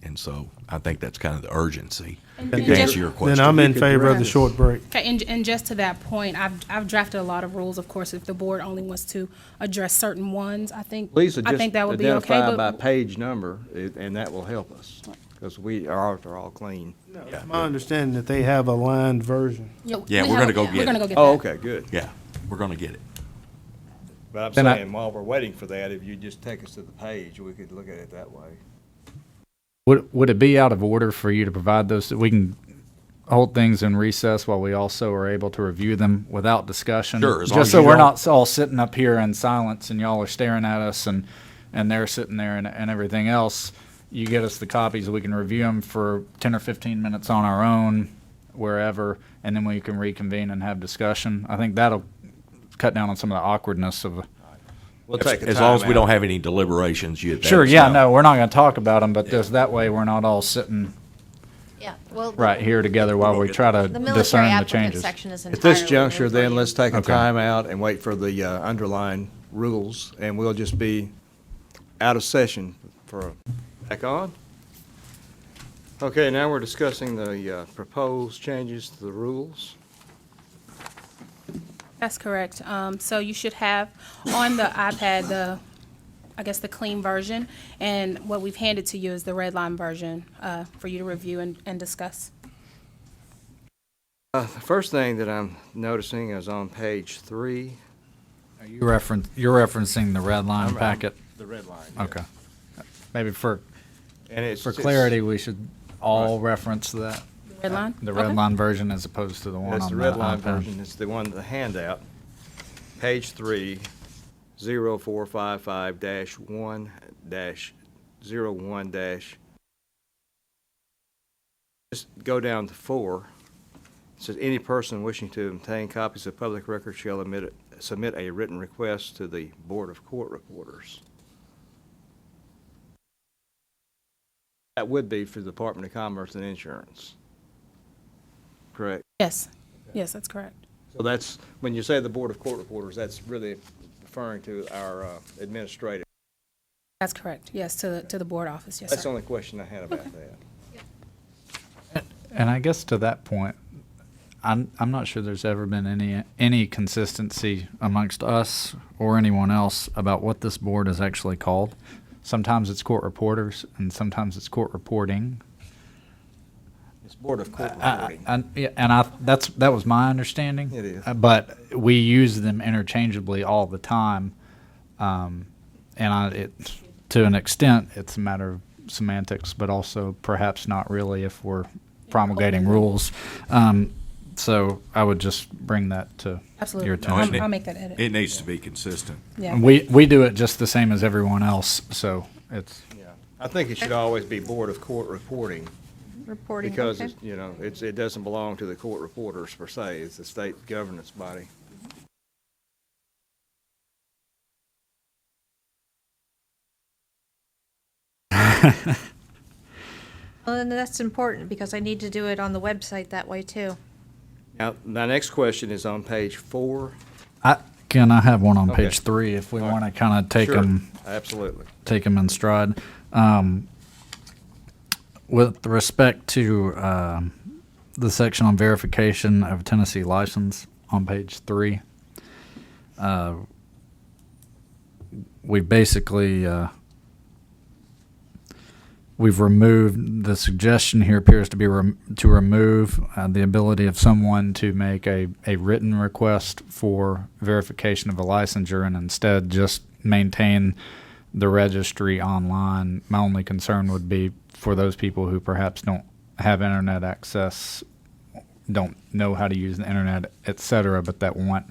and so I think that's kind of the urgency. And To just- answer your question, Then I'm in could favor of the draft- short break. Okay, and just to that point, I've drafted a lot of rules. Of course, if the board only wants to address certain ones, I think Please I think that would be okay. identify by But page number, and that will help us, because ours are all clean. It's my understanding that they have a lined version. Yeah, we we're have- gonna go get We're gonna it. go get Oh, that. okay, good. yeah, we're going to get it. But I'm Then I- saying, while we're waiting for that, if you just take us to the page, we could look at it that way. Would it be out of order for you to provide those? We can hold things in recess while we also are able to review them without discussion. Sure, as long Just as so you we're don't- not all sitting up here in silence and y'all are staring at us and they're sitting there and everything else. You get us the copies, we can review them for 10 or 15 minutes on our own, wherever, and then we can reconvene and have discussion. I think that'll cut down on some of the awkwardness of. We'll take a As long as we timeout. don't have any deliberations, Sure, yeah, no, we're not going to talk about them, but just that way we're not all sitting Yeah, well. right here together while we try to The military discern the applicant changes. section is At entirely. this juncture, then, clean. let's take a Okay. timeout and wait for the underlying rules, and we'll just be out of session for, back on? Okay, now we're discussing the proposed changes to the rules. That's correct. So you should have on the iPad the clean version, and what we've handed to you is the red line version for you to review and discuss. The first thing that I'm noticing is on page 3. You're referencing the red line packet? The red line. Okay. Maybe for And it's clarity, we should all reference that, Red line? the red Okay. line version as opposed to the one That's on the the red line iPad. version, it's the one, the handout, page 3, 0455-1-01- just go down to 4. It says, any person wishing to obtain copies of public records shall submit a written request to the Board of Court Reporters. That would be for the Department of Commerce and Insurance. Correct? Yes, yes, that's correct. So that's, when you say the Board of Court Reporters, that's really referring to our administrative. That's correct. Yes, to the board office. Yes, That's the sir. only question I had about that. And I guess to that point, I'm not sure there's ever been any consistency amongst us or anyone else about what this board is actually called. Sometimes it's court reporters, and sometimes it's court reporting. It's Board of Court Reporting. Yeah, and that was my understanding. It is. But we use them interchangeably all the time, to an extent, it's a matter of semantics, but also perhaps not really if we're promulgating rules. So I would just bring that to your Absolutely. attention. I'll make that edit. It needs to be consistent. Yeah. We do it just the same as everyone else, so it's. Yeah. I think it should always be Board of Court Reporting, Reporting, because, okay. it doesn't belong to the court reporters per se. It's the state governance body. Well, and that's important, because I need to do it on the website that way, too. Now, my next question is on page 4. Can I have one on Okay. page 3 if we All right. want to kind of take Sure. them? Absolutely. Take them in stride. With respect to the section on verification of Tennessee license on page 3, we basically we've removed, the suggestion here appears to be to remove the ability of someone to make a written request for verification of a licensure and instead just maintain the registry online. My only concern would be for those people who perhaps don't have internet access, don't know how to use the internet, et cetera, but that want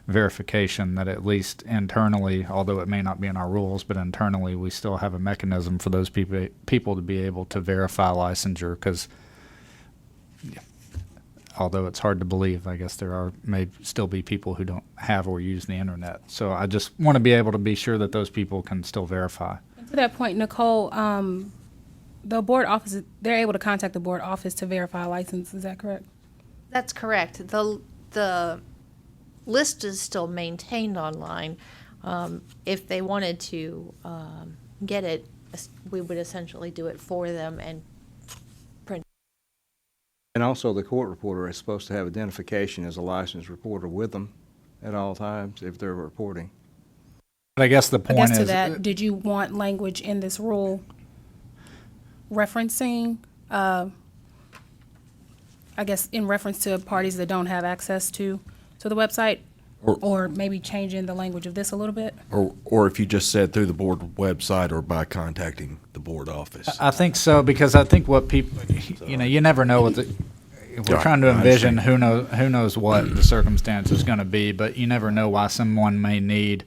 verification, that at least internally, although it may not be in our rules, but internally we still have a mechanism for those people to be able to verify licensure, because although it's hard to believe, I guess there may still be people who don't have or use the internet. So I just want to be able to be sure that those people can still verify. To that point, Nicole, the board office, they're able to contact the board office to verify a license. Is that correct? That's correct. The list is still maintained online. If they wanted to get it, we would essentially do it for them and print. And also, the court reporter is supposed to have identification as a licensed reporter with them at all times if they're reporting. But I guess the I point guess is, to that, did you want language in this rule referencing, I guess in reference to parties that don't have access to the website? Or maybe changing the language of this a little bit? Or if you just said through the board website or by contacting the board office. I think so, because I think what people, you never know what if we're Right, trying to I envision understand. who knows what the circumstance is going to be, but you never know why someone may need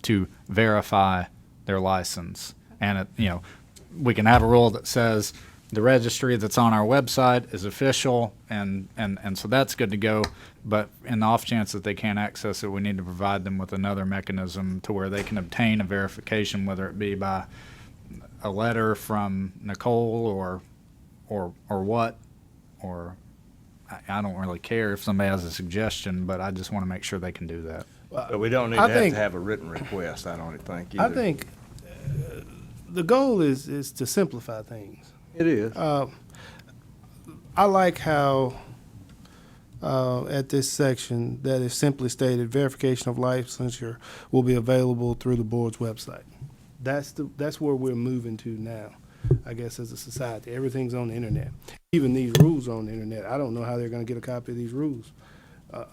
to verify their license. And we can have a rule that says the registry that's on our website is official, and so that's good to go. But in the off chance that they can't access it, we need to provide them with another mechanism to where they can obtain a verification, whether it be by a letter from Nicole or what, or I don't really care if somebody has a suggestion, but I just want to make sure they can do that. But we don't need I to think- have a written request, I don't think I either. think the goal is to simplify things. It is. I like how at this section that is simply stated, verification of licensure will be available through the board's website. That's where we're moving to now, I guess, as a society. Everything's on the internet. Even these rules are on the internet. I don't know how they're going to get a copy of these rules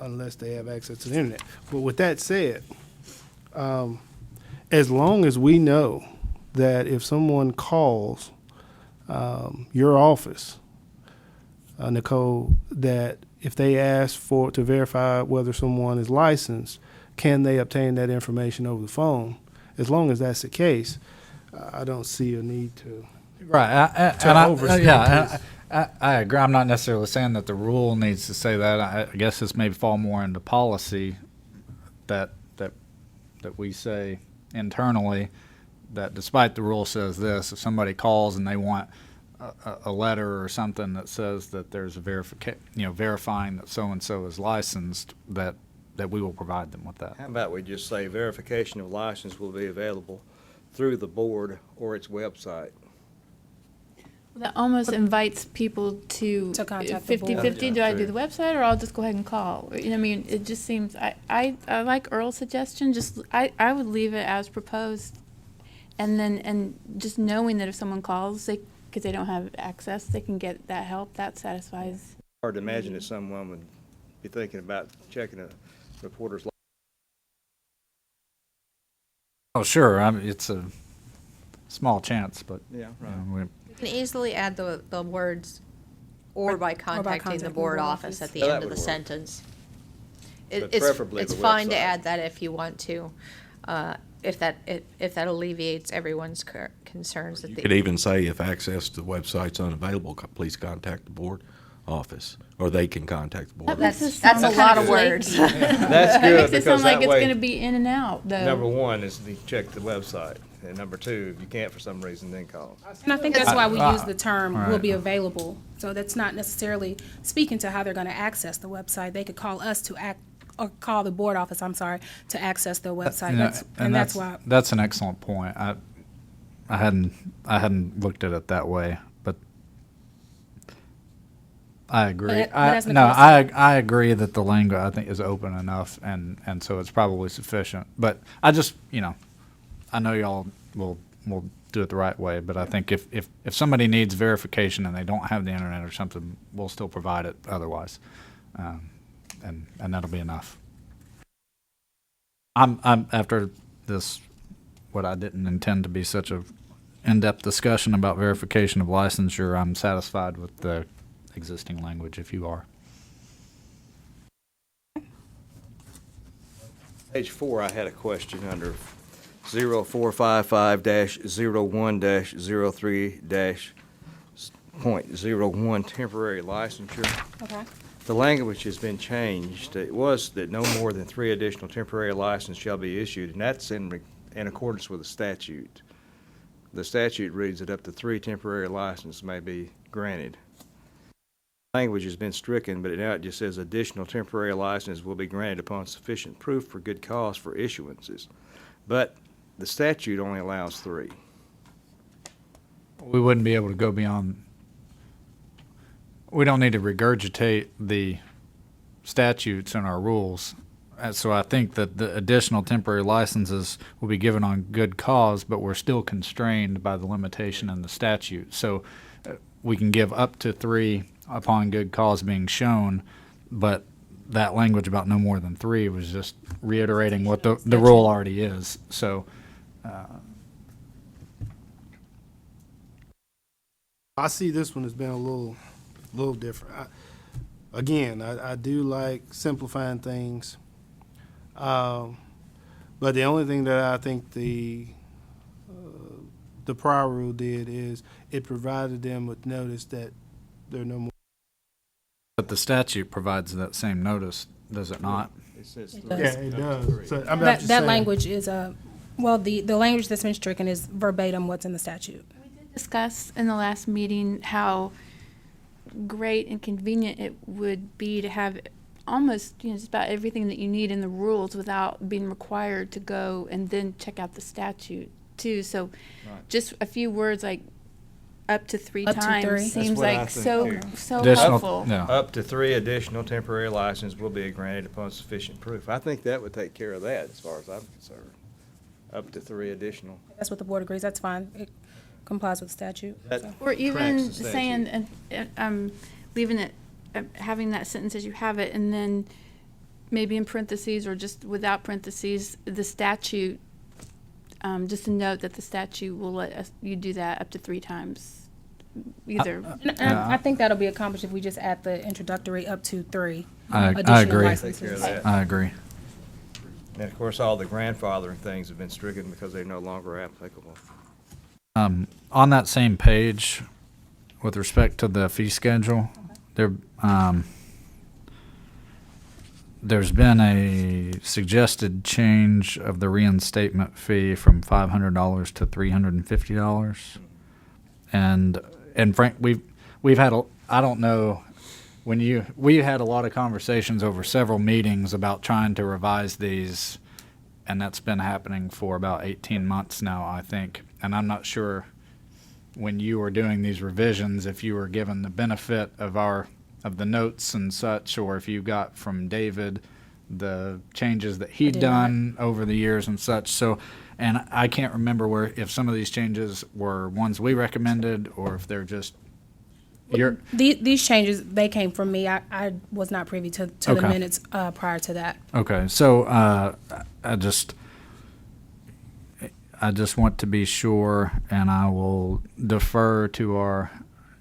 unless they have access to the internet. But with that said, as long as we know that if someone calls your office, Nicole, that if they ask to verify whether someone is licensed, can they obtain that information over the phone? As long as that's the case, I don't see a need to. Right, overstate I agree. I'm not necessarily saying that the rule needs to say that. I guess this may fall more into policy that we say internally that despite the rule says this, if somebody calls and they want a letter or something that says that there's a verifying that so and so is licensed, that we will provide them with that. How about we just say verification of license will be available through the board or its website? That almost invites people to. To contact the board. 50/50, do I do the website or I'll just go ahead and call? You know, I mean, it just seems, I like Earl's suggestion, just, I would leave it as proposed. And then, and just knowing that if someone calls, because they don't have access, they can get that help, that satisfies. Hard to imagine that someone would be thinking about checking a reporter's. Oh, sure, it's a small chance, but, Yeah, you know, You can easily add the words, or by contacting the contacting board the board office at the Oh, that end of would the work. sentence. But preferably It's the fine to website. add that if you want to, if that alleviates everyone's concerns that You the. could even say if access to the website's unavailable, please contact the board office, or they can contact the board. That makes office. it That's sound a kind lot of of words. flaky. That's That good, makes it because sound like that it's way, gonna be in and out, though. number one is to check the website, and number two, if you can't for some reason, then call. And I think that's why we use the term All will right. be available. So that's not necessarily speaking to how they're gonna access the website. They could call us or call the board office, I'm sorry, to access the website. You know, That's why. That's an excellent point. I hadn't looked at it that way, but I agree. But as No, Nicole I agree that the language, I think, is open enough, and so it's probably sufficient. But I just, you know, I know y'all will do it the right way, but I think if somebody needs verification and they don't have the internet or something, we'll still provide it otherwise. And that'll be enough. I'm after this, what I didn't intend to be such a in-depth discussion about verification of licensure. I'm satisfied with the existing language, if you are. Page 4, I had a question under 0455-01-03-.01 temporary licensure. Okay. The language has been changed. It was that no more than 3 additional temporary licenses shall be issued, and that's in accordance with the statute. The statute reads that up to 3 temporary licenses may be granted. Language has been stricken, but now it just says additional temporary licenses will be granted upon sufficient proof for good cause for issuances. But the statute only allows 3. We wouldn't be able to go beyond. We don't need to regurgitate the statutes and our rules. So I think that the additional temporary licenses will be given on good cause, but we're still constrained by the limitation in the statute. So we can give up to 3 upon good cause being shown, but that language about no more than 3 was just reiterating what the rule already is. So I see this one as being a little different. I do like simplifying things. But the only thing that I think the prior rule did is it provided them with notice that there are no more. but the statute provides that same notice, does it not? It says It 3. does. Yeah, it does. So, I'm That just saying. language is well, the language that's been stricken is verbatim what's in the statute. We did discuss in the last meeting how great and convenient it would be to have almost, just about everything that you need in the rules without being required to go and then check out the statute too. So Right. just a few words like up to 3 Up to times 3. That's seems what I like think, so too. helpful. No. Up to 3 additional temporary licenses will be granted upon sufficient proof. I think that would take care of that as far as I'm concerned. Up to 3 additional. That's what the board agrees. That's fine. It complies with the statute. That- so. Or even Tracks the saying, statute. leaving it, having that sentence as you have it, and then maybe in parentheses or just without parentheses, the statute, just a note that the statute will let you do that up to 3 times, either. And I think that'll be accomplished if we just add the introductory up to 3 I additional agree. licenses. Take care of that. I agree. And of course, all the grandfathering things have been stricken because they're no longer applicable. On that same page, with respect to the fee schedule, there's been a suggested change of the reinstatement fee from $500 to $350, and Frank, we've had I don't know we had a lot of conversations over several meetings about trying to revise these, and that's been happening for about 18 months now, I think, and I'm not sure when you were doing these revisions, if you were given the benefit of the notes and such, or if you got from David the changes that he'd did done over the years and such. So, and I can't remember if some of these changes were ones we recommended or if they're just These changes, they came from me. I was not privy to the Okay. minutes prior to that. Okay, so I just want to be sure, and I will defer to our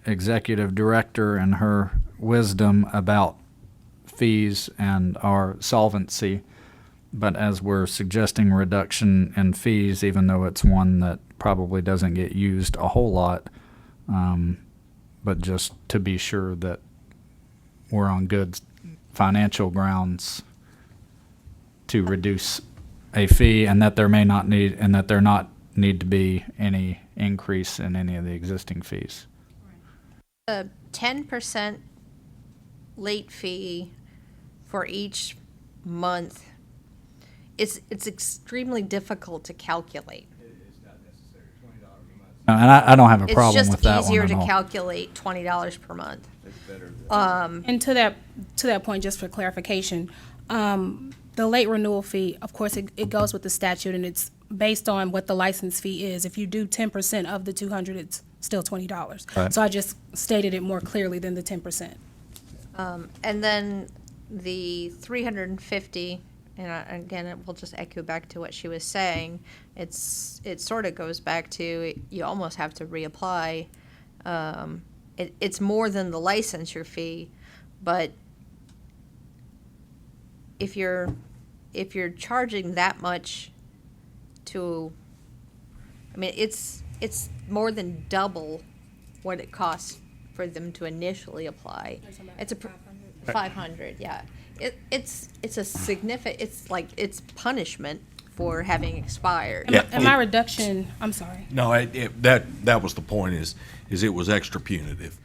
executive director and her wisdom about fees and our solvency. But as we're suggesting reduction in fees, even though it's one that probably doesn't get used a whole lot, but just to be sure that we're on good financial grounds to reduce a fee, and that there not need to be any increase in any of the existing fees. A 10% late fee for each month, it's extremely difficult to calculate. And I don't have a It's problem with that just one easier at to all. calculate $20 per month. And to that point, just for clarification, the late renewal fee, of course, it goes with the statute, and it's based on what the license fee is. If you do 10% of the 200, it's still $20. Right. So I just stated it more clearly than the 10%. And then the 350, again, we'll just echo back to what she was saying. It sort of goes back to, you almost have to reapply. It's more than the licensure fee, but if you're charging that much to, I mean, it's more than double what it costs for them to initially apply. It's 500, yeah. It's a significant, it's punishment for having expired. And my reduction, I'm sorry. No, that was the point, is it was extra punitive,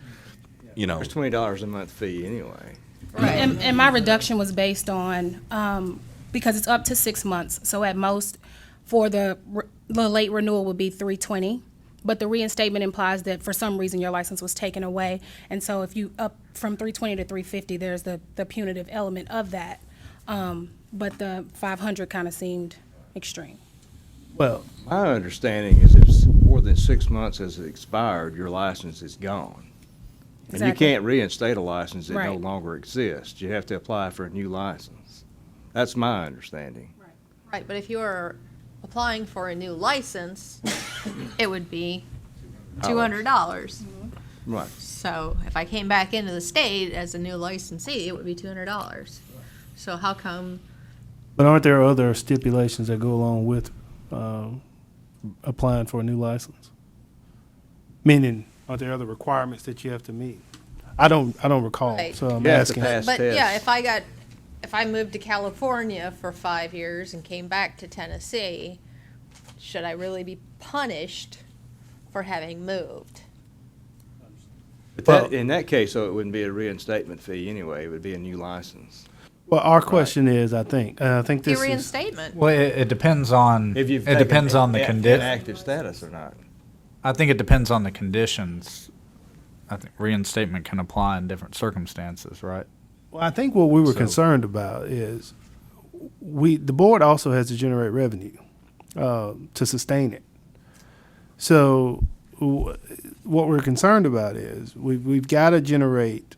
you know. There's $20 a month fee anyway. And my reduction was based on, because it's up to 6 months, so at most, for the late renewal would be $320, but the reinstatement implies that for some reason your license was taken away, and so if you up from $320 to $350, there's the punitive element of that, but the $500 kind of seemed extreme. Well, My understanding is if more than 6 months has expired, your license is gone. And you Exactly. can't reinstate a license that no Right. longer exists. You have to apply for a new license. That's my understanding. Right, but if you're applying for a new license, it would be $200. Right. So if I came back into the state as a new licensee, it would be $200. So how come, but aren't there other stipulations that go along with applying for a new license? Meaning, are there other requirements that you have to meet? I don't recall, Right. so I'm You have to asking. pass but yeah, tests. if I moved to California for 5 years and came back to Tennessee, should I really be punished for having moved? But Well- in that case, though, it wouldn't be a reinstatement fee anyway. It would be a new license. Well, our question is, I think The this is, reinstatement. Well, it depends on, If you've it depends on the taken condition. inactive status or not. I think it depends on the conditions. I think reinstatement can apply in different circumstances, right? well, I think what we were So- concerned about is the board also has to generate revenue to sustain it. So what we're concerned about is we've got to generate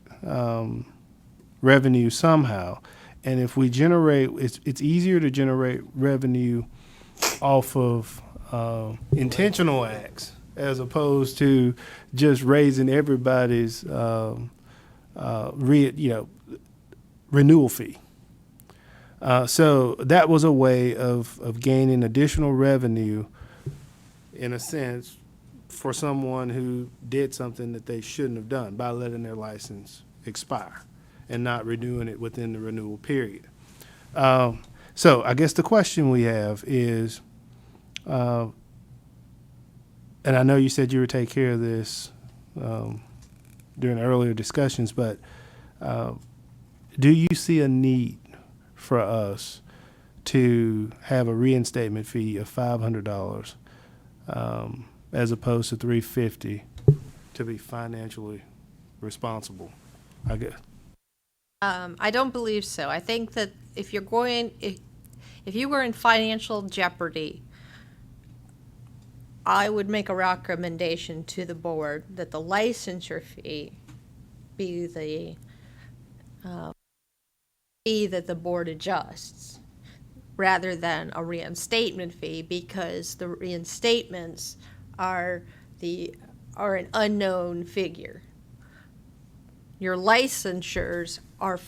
revenue somehow, and if we generate, it's easier to generate revenue off of intentional acts as opposed to just raising everybody's renewal fee. So that was a way of gaining additional revenue, in a sense, for someone who did something that they shouldn't have done by letting their license expire and not renewing it within the renewal period. So I guess the question we have is, and I know you said you would take care of this during earlier discussions, but do you see a need for us to have a reinstatement fee of $500 as opposed to 350 to be financially responsible, I guess. I don't believe so. I think that if you were in financial jeopardy, I would make a recommendation to the board that the licensure fee be the fee that the board adjusts, rather than a reinstatement fee, because the reinstatements are an unknown figure. Your licensures are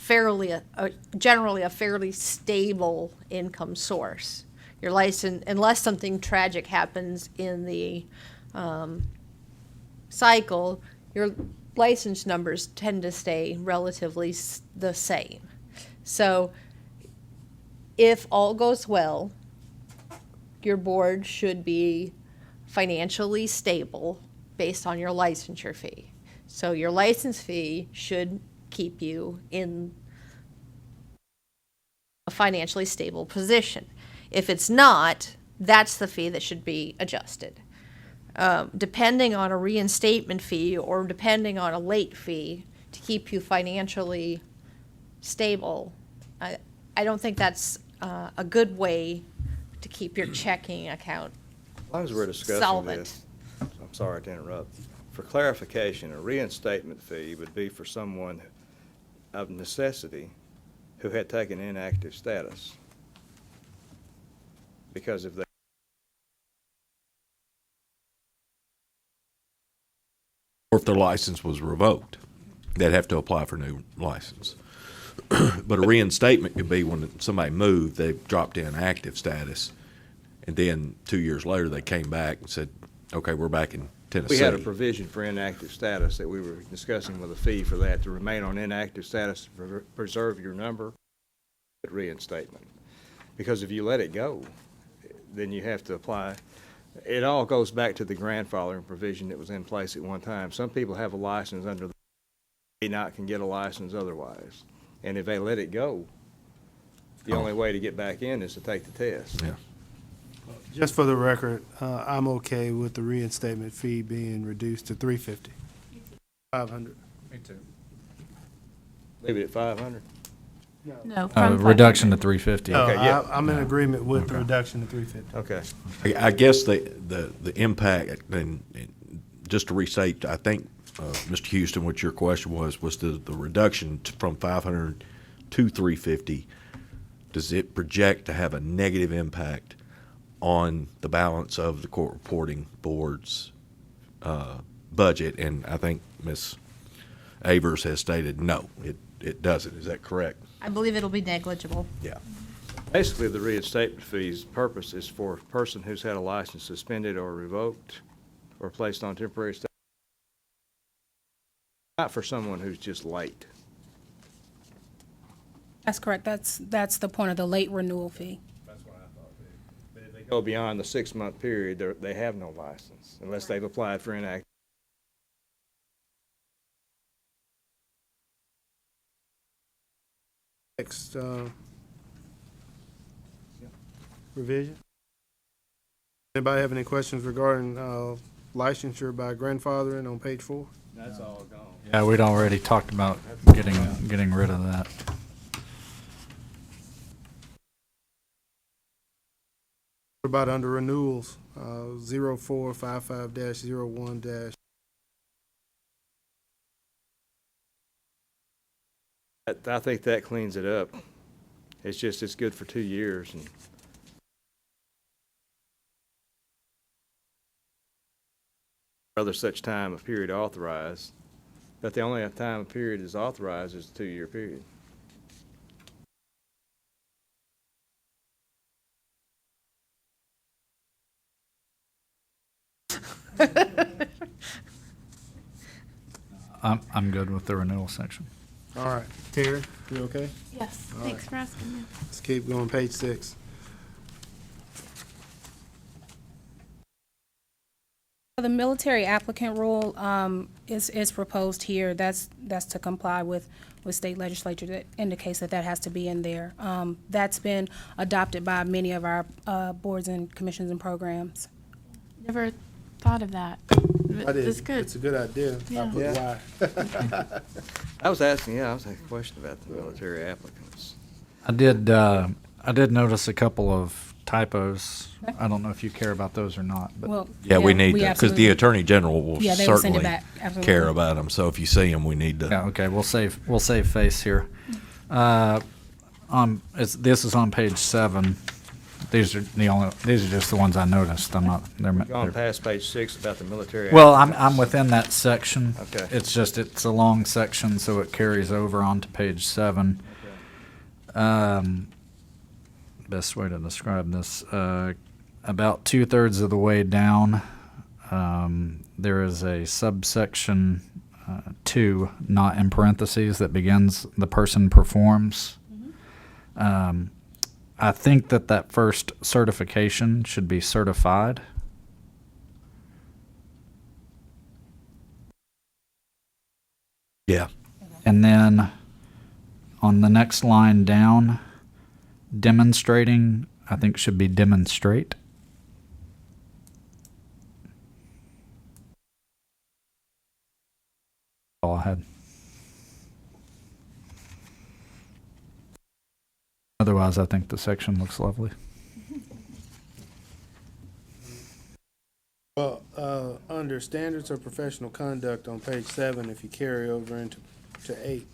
generally a fairly stable income source. Your license, unless something tragic happens in the cycle, your license numbers tend to stay relatively the same. So if all goes well, your board should be financially stable based on your licensure fee. So your license fee should keep you in a financially stable position. If it's not, that's the fee that should be adjusted. Depending on a reinstatement fee or depending on a late fee to keep you financially stable, I don't think that's a good way to keep your checking account As long as we're discussing solvent. this, I'm sorry to interrupt. For clarification, a reinstatement fee would be for someone of necessity who had taken inactive status. Because if they Or if their license was revoked, they'd have to apply for a new license. But a reinstatement could be when somebody moved, they dropped in active status, and then 2 years later, they came back and said, okay, we're back in Tennessee. we had a provision for inactive status that we were discussing with a fee for that, to remain on inactive status, to preserve your number, at reinstatement. Because if you let it go, then you have to apply. It all goes back to the grandfathering provision that was in place at one time. Some people have a license under the, may not can get a license otherwise. And if they let it go, the only way to get back in is to take the test. Yeah. Just for the record, I'm okay with the reinstatement fee being reduced to 350. 500. Me too. Leave it at 500. No, from Reduction to 350. No, Okay, yeah. I'm in agreement with the reduction to 350. Okay. I guess the impact, and just to restate, I think, Mr. Houston, what your question was the reduction from 500 to 350, does it project to have a negative impact on the balance of the court reporting board's budget? And I think Ms. Avers has stated, no, it doesn't. Is that correct? I believe it'll be negligible. Yeah. Basically, the reinstatement fee's purpose is for a person who's had a license suspended or revoked or placed on temporary status. Not for someone who's just late. That's correct. That's the point of the late renewal fee. That's what I thought. But if they go beyond the 6-month period, they have no license unless they've applied for inactive. Next, revision. Anybody have any questions regarding licensure by grandfathering on page 4? That's all gone. Yeah, we'd already talked about getting rid of that. What about under renewals, 0455-01-? I think that cleans it up. It's just, it's good for 2 years and other such time a period authorized, but the only time a period is authorized is a 2-year period. I'm good with the renewal section. All right, Terry, you okay? Yes, thanks for asking me. Let's keep going, page 6. The military applicant rule is proposed here. That's to comply with state legislature that indicates that has to be in there. That's been adopted by many of our boards and commissions and programs. Never thought of that. I did. That's good. It's a good idea. Yeah. I put Yeah. why. I was asking a question about the military applicants. I did notice a couple of typos. I don't know if you care about those or not, but Well, Yeah, we need to, because the absolutely- Attorney General will Yeah, they will send it certainly back, absolutely. care about them. So if you see them, we need to. yeah, okay, we'll save face here. This is on page 7. These are just the ones I noticed. I'm not, Gone past page 6 about the military. well, applicants. I'm within that section. Okay. It's a long section, so it carries over onto page 7. Best way to describe this, about 2/3 of the way down, there is a subsection 2, not in parentheses, that begins "the person performs." I think that first certification should be certified. Yeah. And then on the next line down, demonstrating, I think should be demonstrate. All I had. Otherwise, I think the section looks lovely. Well, under standards of professional conduct on page 7, if you carry over into 8,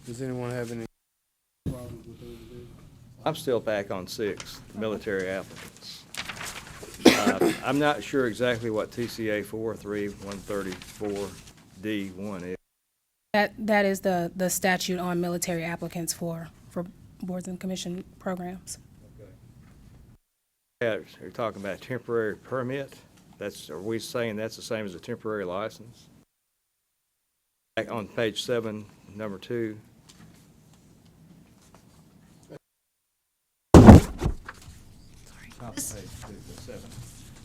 does anyone have any problems with those? I'm still back on 6, the military applicants. I'm not sure exactly what TCA 43134D1 is. That is the statute on military applicants for boards and commission programs. Yeah, you're talking about temporary permit? Are we saying that's the same as a temporary license? Back on page 7, number 2.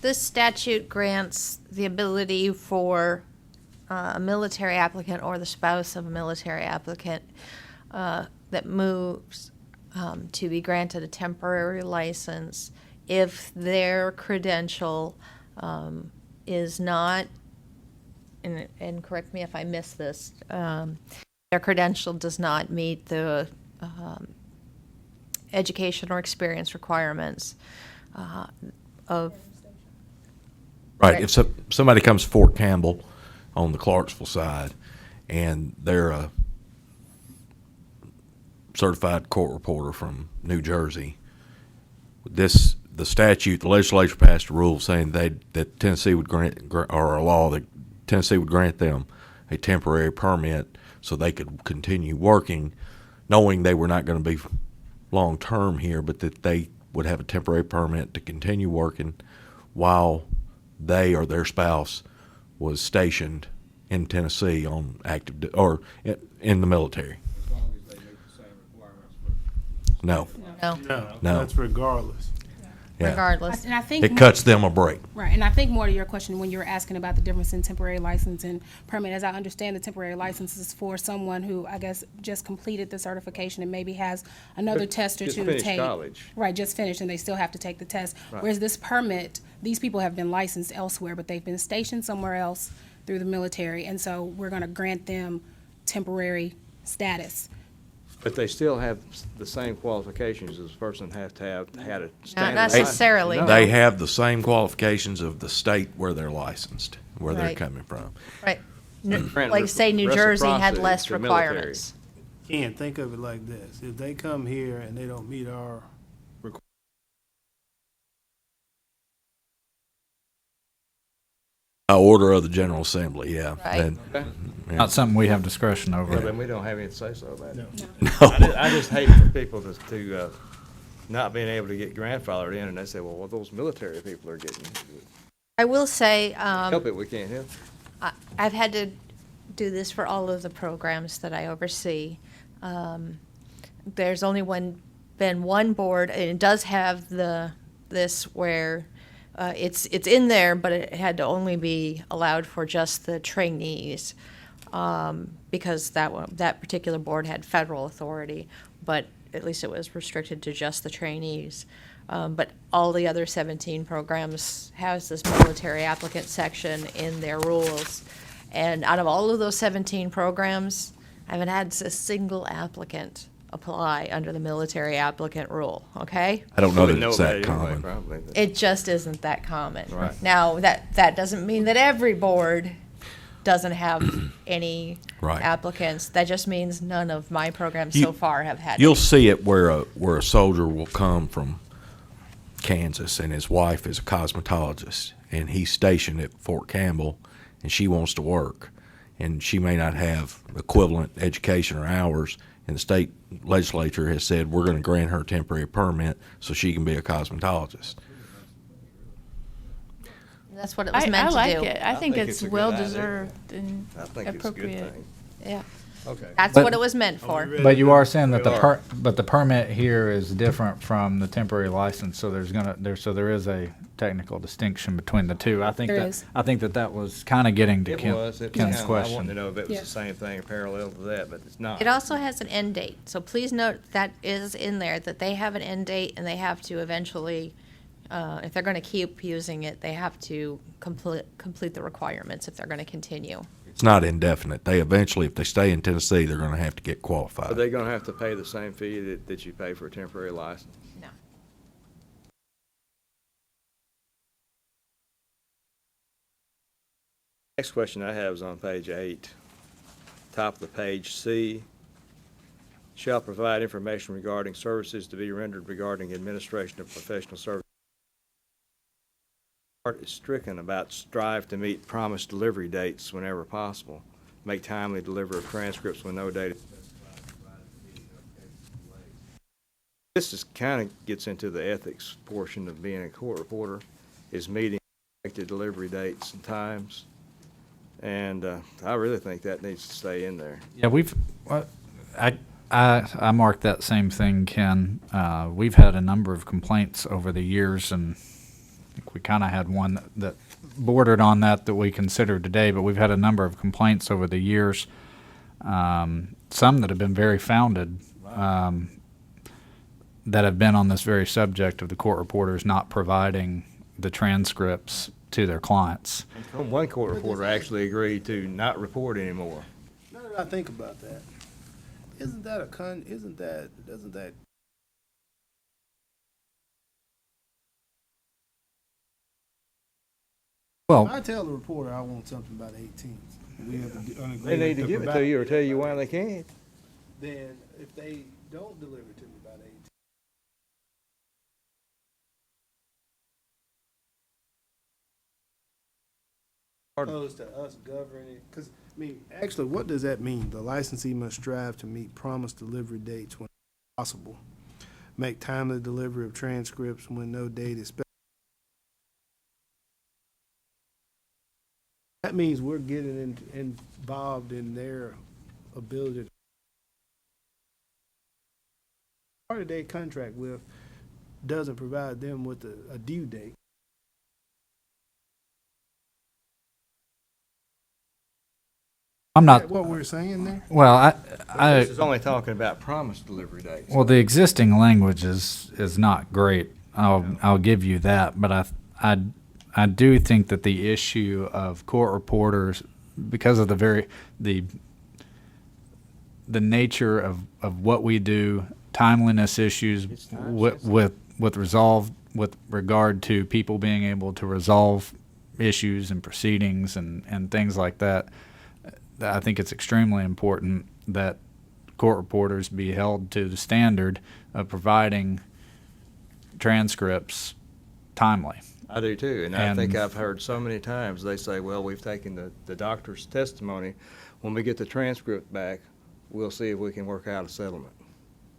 This statute grants the ability for a military applicant or the spouse of a military applicant that moves to be granted a temporary license if their credential is not, and correct me if I miss this, their credential does not meet the education or experience requirements of. Right. If somebody comes to Fort Campbell on the Clarksville side and they're a certified court reporter from New Jersey, the statute, the legislature passed a rule saying that Tennessee would grant, or a law that Tennessee would grant them a temporary permit so they could continue working, knowing they were not going to be long term here, but that they would have a temporary permit to continue working while they or their spouse was stationed in Tennessee on active or in the military. As long as they meet the same requirements for. No, No, that's regardless. yeah. Regardless. And I think It cuts them a break. Right, and I think more to your question when you were asking about the difference in temporary license and permit, as I understand the temporary license is for someone who, I guess, just completed the certification and maybe has another test or Just two to finished take. college. Right, just finished, and they still have to take the test. Right. Whereas this permit, these people have been licensed elsewhere, but they've been stationed somewhere else through the military, and so we're gonna grant them temporary status. But they still have the same qualifications as a person has to have had a Not standard license. necessarily. No. They have the same qualifications of the state where they're licensed, where they're Right. coming from. Right. Grant Like, say, New Jersey had reciprocity less to military. requirements. Can't think of it like this. If they come here and they don't meet our By order of the General Assembly, yeah. Right. And- Okay. yeah. Not something we have discretion Well, over. then we don't have any to say so about it. No. I just hate for people to not being able to get grandfathered in, and they say, well, those military people are getting, I will say, help it, we can't help. I've had to do this for all of the programs that I oversee. There's only been one board, and it does have this where it's in there, but it had to only be allowed for just the trainees, because that particular board had federal authority. But at least it was restricted to just the trainees. But all the other 17 programs has this military applicant section in their rules. And out of all of those 17 programs, I haven't had a single applicant apply under the military applicant rule, okay? I don't know We that it's about that it anyway, common. probably, but- It just isn't that common. Right. Now, that doesn't mean that every board doesn't have any Right. applicants. That just means none of my programs You- so far have had. You'll any. see it where a soldier will come from Kansas and his wife is a cosmetologist and he's stationed at Fort Campbell and she wants to work and she may not have equivalent education or hours, and the state legislature has said we're going to grant her a temporary permit so she can be a cosmetologist. That's what it was I meant to like do. it. I think think it's it's a good well idea. deserved and I think it's a good appropriate. thing. Yeah, Okay. that's But- what it was meant for. But you are saying that We are. but the permit here is different from the temporary license, so there is a technical distinction between the two. I think There that, is. I think that was kind of getting to It was. It was Ken's kinda, I question. wanted to know if it was Yeah. the same thing or parallel to that, but it's not. It also has an end date, so please note that is in there, that they have an end date and they have to eventually, if they're gonna keep using it, they have to complete the requirements if they're gonna continue. It's not indefinite. They eventually, if they stay in Tennessee, they're going to have to get Are qualified. they gonna have to pay the same fee that you pay for a temporary license? No. Next question I have is on page 8, top of the page, C. Shall provide information regarding services to be rendered regarding administration of professional services. Part is stricken about strive to meet promised delivery dates whenever possible. Make timely delivery of transcripts when no date is specified. This is kind of gets into the ethics portion of being a court reporter, is meeting expected delivery dates and times. And I really think that needs to stay in there. Yeah, I marked that same thing, Ken. We've had a number of complaints over the years, and I think we kind of had one that bordered on that we considered today, but we've had a number of complaints over the years, some that have been very founded, that have been on this very subject of the court reporters not providing the transcripts to their clients. One court reporter actually agreed to not report anymore. Now that I think about that, doesn't that Well, I tell the reporter I want something by the 18th. We have an They need to agreement give it to provide you or tell you why they can't. Then if they don't deliver it to me by the 18th, opposed to us governing, because, I mean, actually, what does that mean? The licensee must strive to meet promised delivery dates when possible. Make timely delivery of transcripts when no date is specified. That means we're getting involved in their ability to party they contract with doesn't provide them with a due date. I'm Is not, that what we're saying there? well, This is only talking about promised delivery dates. well, the existing language is not great. I'll give you that, but I do think that the issue of court reporters, because of the nature of what we do, timeliness issues It's time with regard to people being able to resolve issues and proceedings and things like that, I think it's extremely important that court reporters be held to the standard of providing transcripts timely. I do too, and I think And- I've heard so many times, they say, well, we've taken the doctor's testimony. When we get the transcript back, we'll see if we can work out a settlement.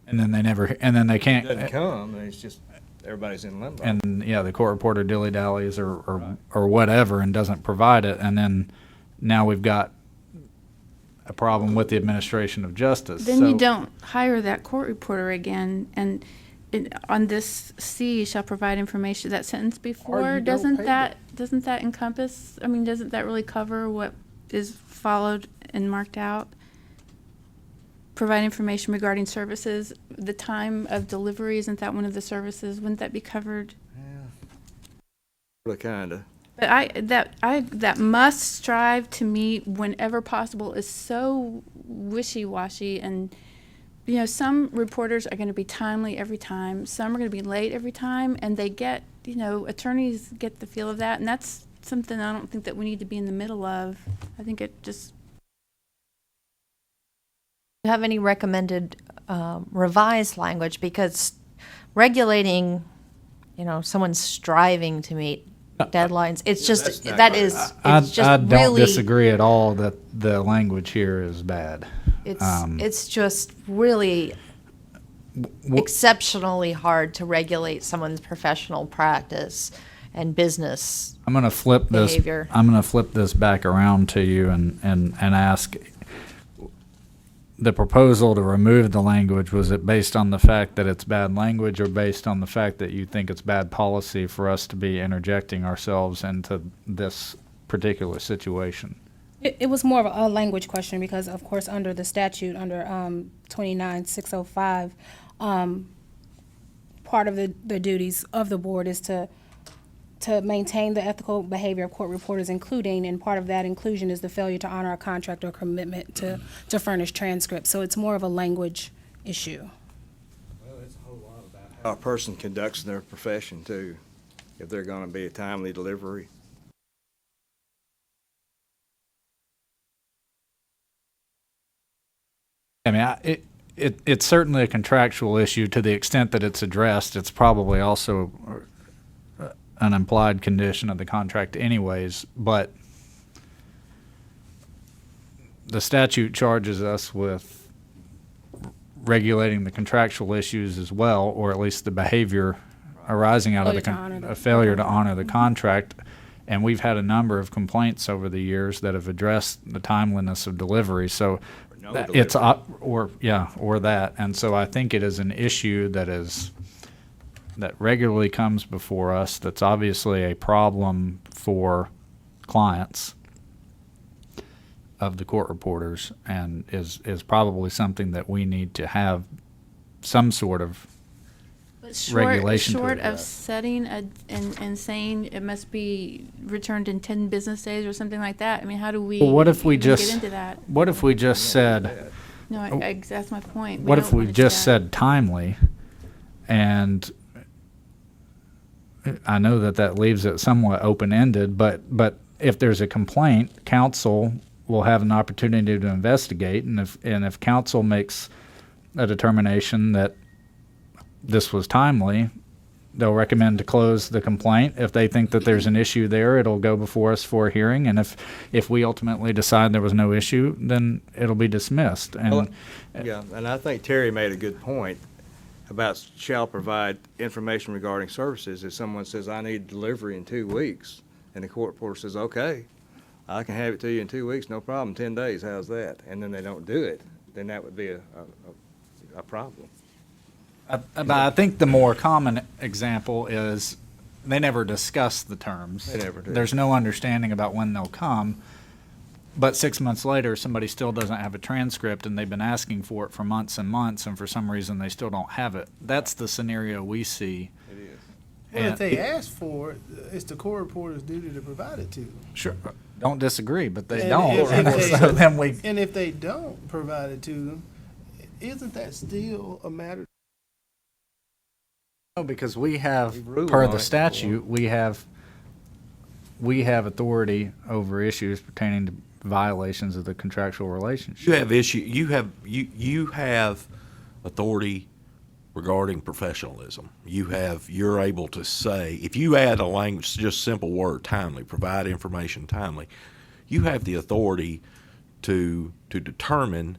And then they It can't. doesn't come, and it's just, everybody's in limbo. And yeah, the court reporter dilly-dallies or whatever and doesn't provide it, and then now we've got a problem with the administration of justice. Then you So- don't hire that court reporter again, and on this C, shall provide information, that sentence before, don't doesn't pay that encompass, I mean, doesn't that really cover what is followed and marked out? provide information regarding services, the time of delivery, isn't that one of the services? Wouldn't that be covered? Kinda. But that must strive to meet whenever possible is so wishy-washy, and some reporters are going to be timely every time, some are going to be late every time, and they get attorneys get the feel of that, and that's something I don't think that we need to be in the middle of. I think it just. Do you have any recommended revised language? Because regulating, someone striving to meet deadlines, it's just, that is, it's just I really. don't disagree at all that the language here is bad. It's just really exceptionally hard to regulate someone's professional practice and business. I'm going to flip this. Behavior. I'm going to flip this back around to you and ask. The proposal to remove the language, was it based on the fact that it's bad language, or based on the fact that you think it's bad policy for us to be interjecting ourselves into this particular situation? It was more of a language question because, of course, under the statute, under 29605, part of the duties of the board is to maintain the ethical behavior of court reporters, including, and part of that inclusion is the failure to honor a contract or commitment to furnish transcripts. So it's more of a language issue. How a person conducts their profession too, if they're gonna be a timely delivery. I mean, it's certainly a contractual issue to the extent that it's addressed. It's probably also an implied condition of the contract anyways, but the statute charges us with regulating the contractual issues as well, or at least the behavior arising out of a failure to honor the contract. And we've had a number of complaints over the years that have addressed the timeliness of delivery. So it's or that. And so I think it is an issue that regularly comes before us, that's obviously a problem for clients of the court reporters, and is probably something that we need to have some sort of regulation to Short of address. setting and saying it must be returned in 10 business days or something like that. I mean, how do we Well, what if we even just get into that? What if we just said? No, that's my point. What if don't we wanna do just that. said timely? And I know that leaves it somewhat open-ended, but if there's a complaint, counsel will have an opportunity to investigate, and if counsel makes a determination that this was timely, they'll recommend to close the complaint. If they think that there's an issue there, it'll go before us for a hearing, and if we ultimately decide there was no issue, then it'll be dismissed. And Yeah, and I think Terry made a good point about shall provide information regarding services. If someone says, I need delivery in 2 weeks, and the court reporter says, okay, I can have it to you in 2 weeks, no problem, 10 days, how's that? And then they don't do it, then that would be a problem. But I think the more common example is they never discuss the terms. They never do. There's no understanding about when they'll come. But 6 months later, somebody still doesn't have a transcript, and they've been asking for it for months and months, and for some reason they still don't have it. That's the scenario we see. It is. Well, And if they ask for it, it's the court reporter's duty to provide it to them. Sure, don't disagree, but they And don't. if they- So then we, And if they don't provide it to them, isn't that still a matter? no, because we have, We've ruled per on the it statute, we have authority over issues pertaining to violations of the contractual relationship. You have authority regarding professionalism. You're able to say, if you add a language, just simple word, timely, provide information timely, you have the authority to determine,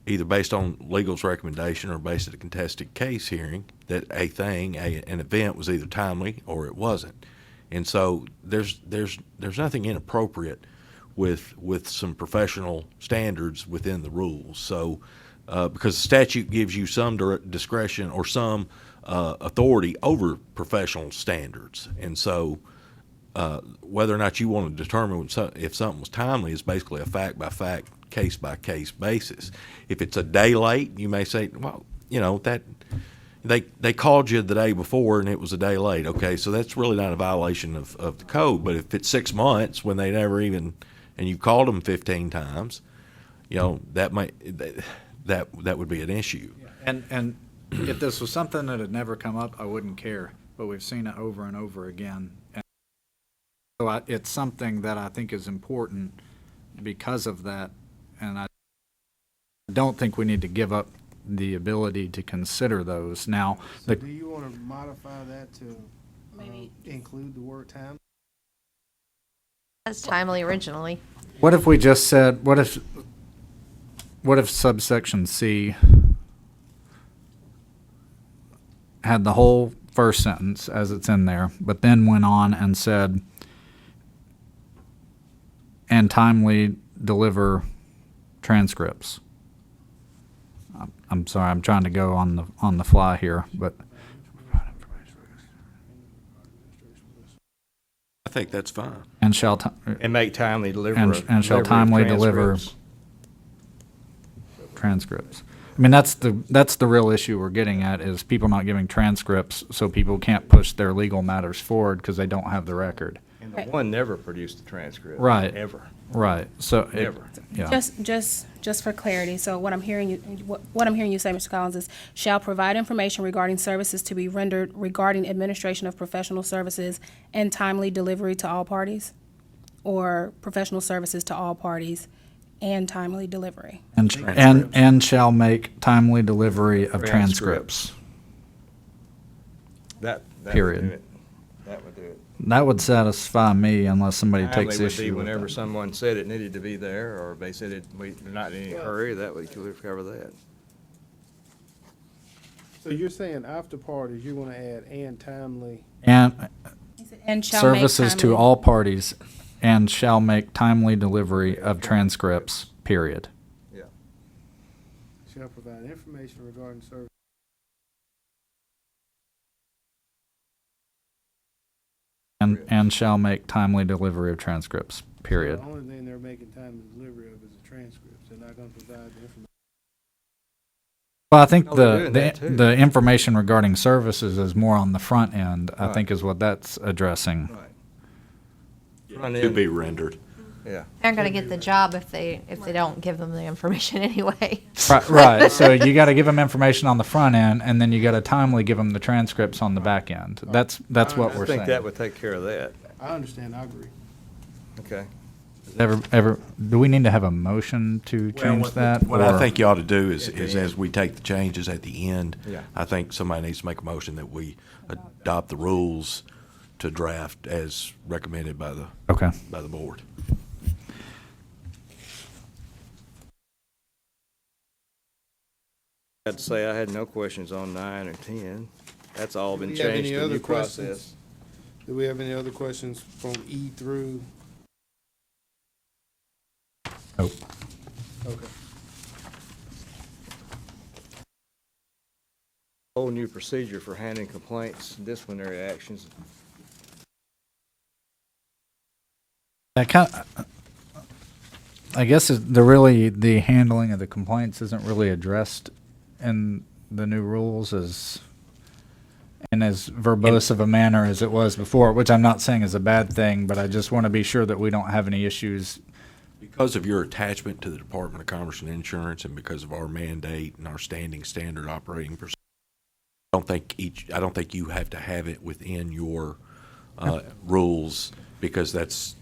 either based on legal's recommendation or based on a contested case hearing, that an event was either timely or it wasn't. And so there's nothing inappropriate with some professional standards within the rules. So because the statute gives you some discretion or some authority over professional standards, and so whether or not you want to determine if something was timely is basically a fact by fact case-by-case basis. If it's a day late, you may say, well, that they called you the day before and it was a day late. Okay, so that's really not a violation of the code. But if it's 6 months when they never even, and you called them 15 times, that would be an issue. And if this was something that had never come up, I wouldn't care, but we've seen it over and over again. And so it's something that I think is important because of that, and I don't think we need to give up the ability to consider those. Now, So do you want to modify that to include the word time? That's timely originally. what if we just said, what if subsection C had the whole first sentence as it's in there, but then went on and said, and timely deliver transcripts. I'm sorry, I'm trying to go on the fly here, but I think that's fine. and shall And make timely delivery. and shall of timely deliver transcripts. transcripts. I mean, that's the real issue we're getting at, is people not giving transcripts, so people can't push their legal matters forward because they don't have the record. And the one never produced the transcript. Right. Ever. Right. So Never. yeah. Just for clarity, so what I'm hearing you say, Mr. Collins, is shall provide information regarding services to be rendered regarding administration of professional services and timely delivery to all parties? Or professional services to all parties and timely delivery? And shall make timely delivery of transcripts. That would Period. do it. That would do it. That would satisfy me unless somebody Timely takes would be issue with whenever that. someone said it needed to be there, or they said we're not in any hurry, that would cover that. So you're saying after parties, you want to add and timely? And And shall make services to timely- all parties and shall make timely delivery of transcripts, period. Yeah. Shall provide information regarding service. And shall make timely delivery of transcripts, period. The only thing they're making timely delivery of is the transcripts. They're not going to provide the information. Well, I think Oh, they're doing that too. the information regarding services is more on the front end, I Right. think is what that's addressing. Right. Front To end, be rendered. yeah. They're gonna get the job if they don't give them the information anyway. Right, so you gotta give them information on the front end, and then you gotta timely give them the transcripts on the back end. That's what I we're think that saying. would take care of that. I understand, I agree. Okay. Do we need to have a motion to change that? What I or- think you ought to do is At the as end. we take the changes at the end, Yeah. I think somebody needs to make a motion that we adopt the rules to draft as recommended by Okay. the board. I had to say, I had no questions on 9 and 10. That's all been Do we have changed any to other new questions? process. Do we have any other questions from E through? Nope. Okay. Whole new procedure for handling complaints, disciplinary actions. I guess the handling of the complaints isn't really addressed in the new rules as verbose of a manner as it was before, which I'm not saying is a bad thing, but I just want to be sure that we don't have any issues. Because of your attachment to the Department of Commerce and Insurance and because of our mandate and our standing standard operating procedure, I don't think you have to have it within your rules because that's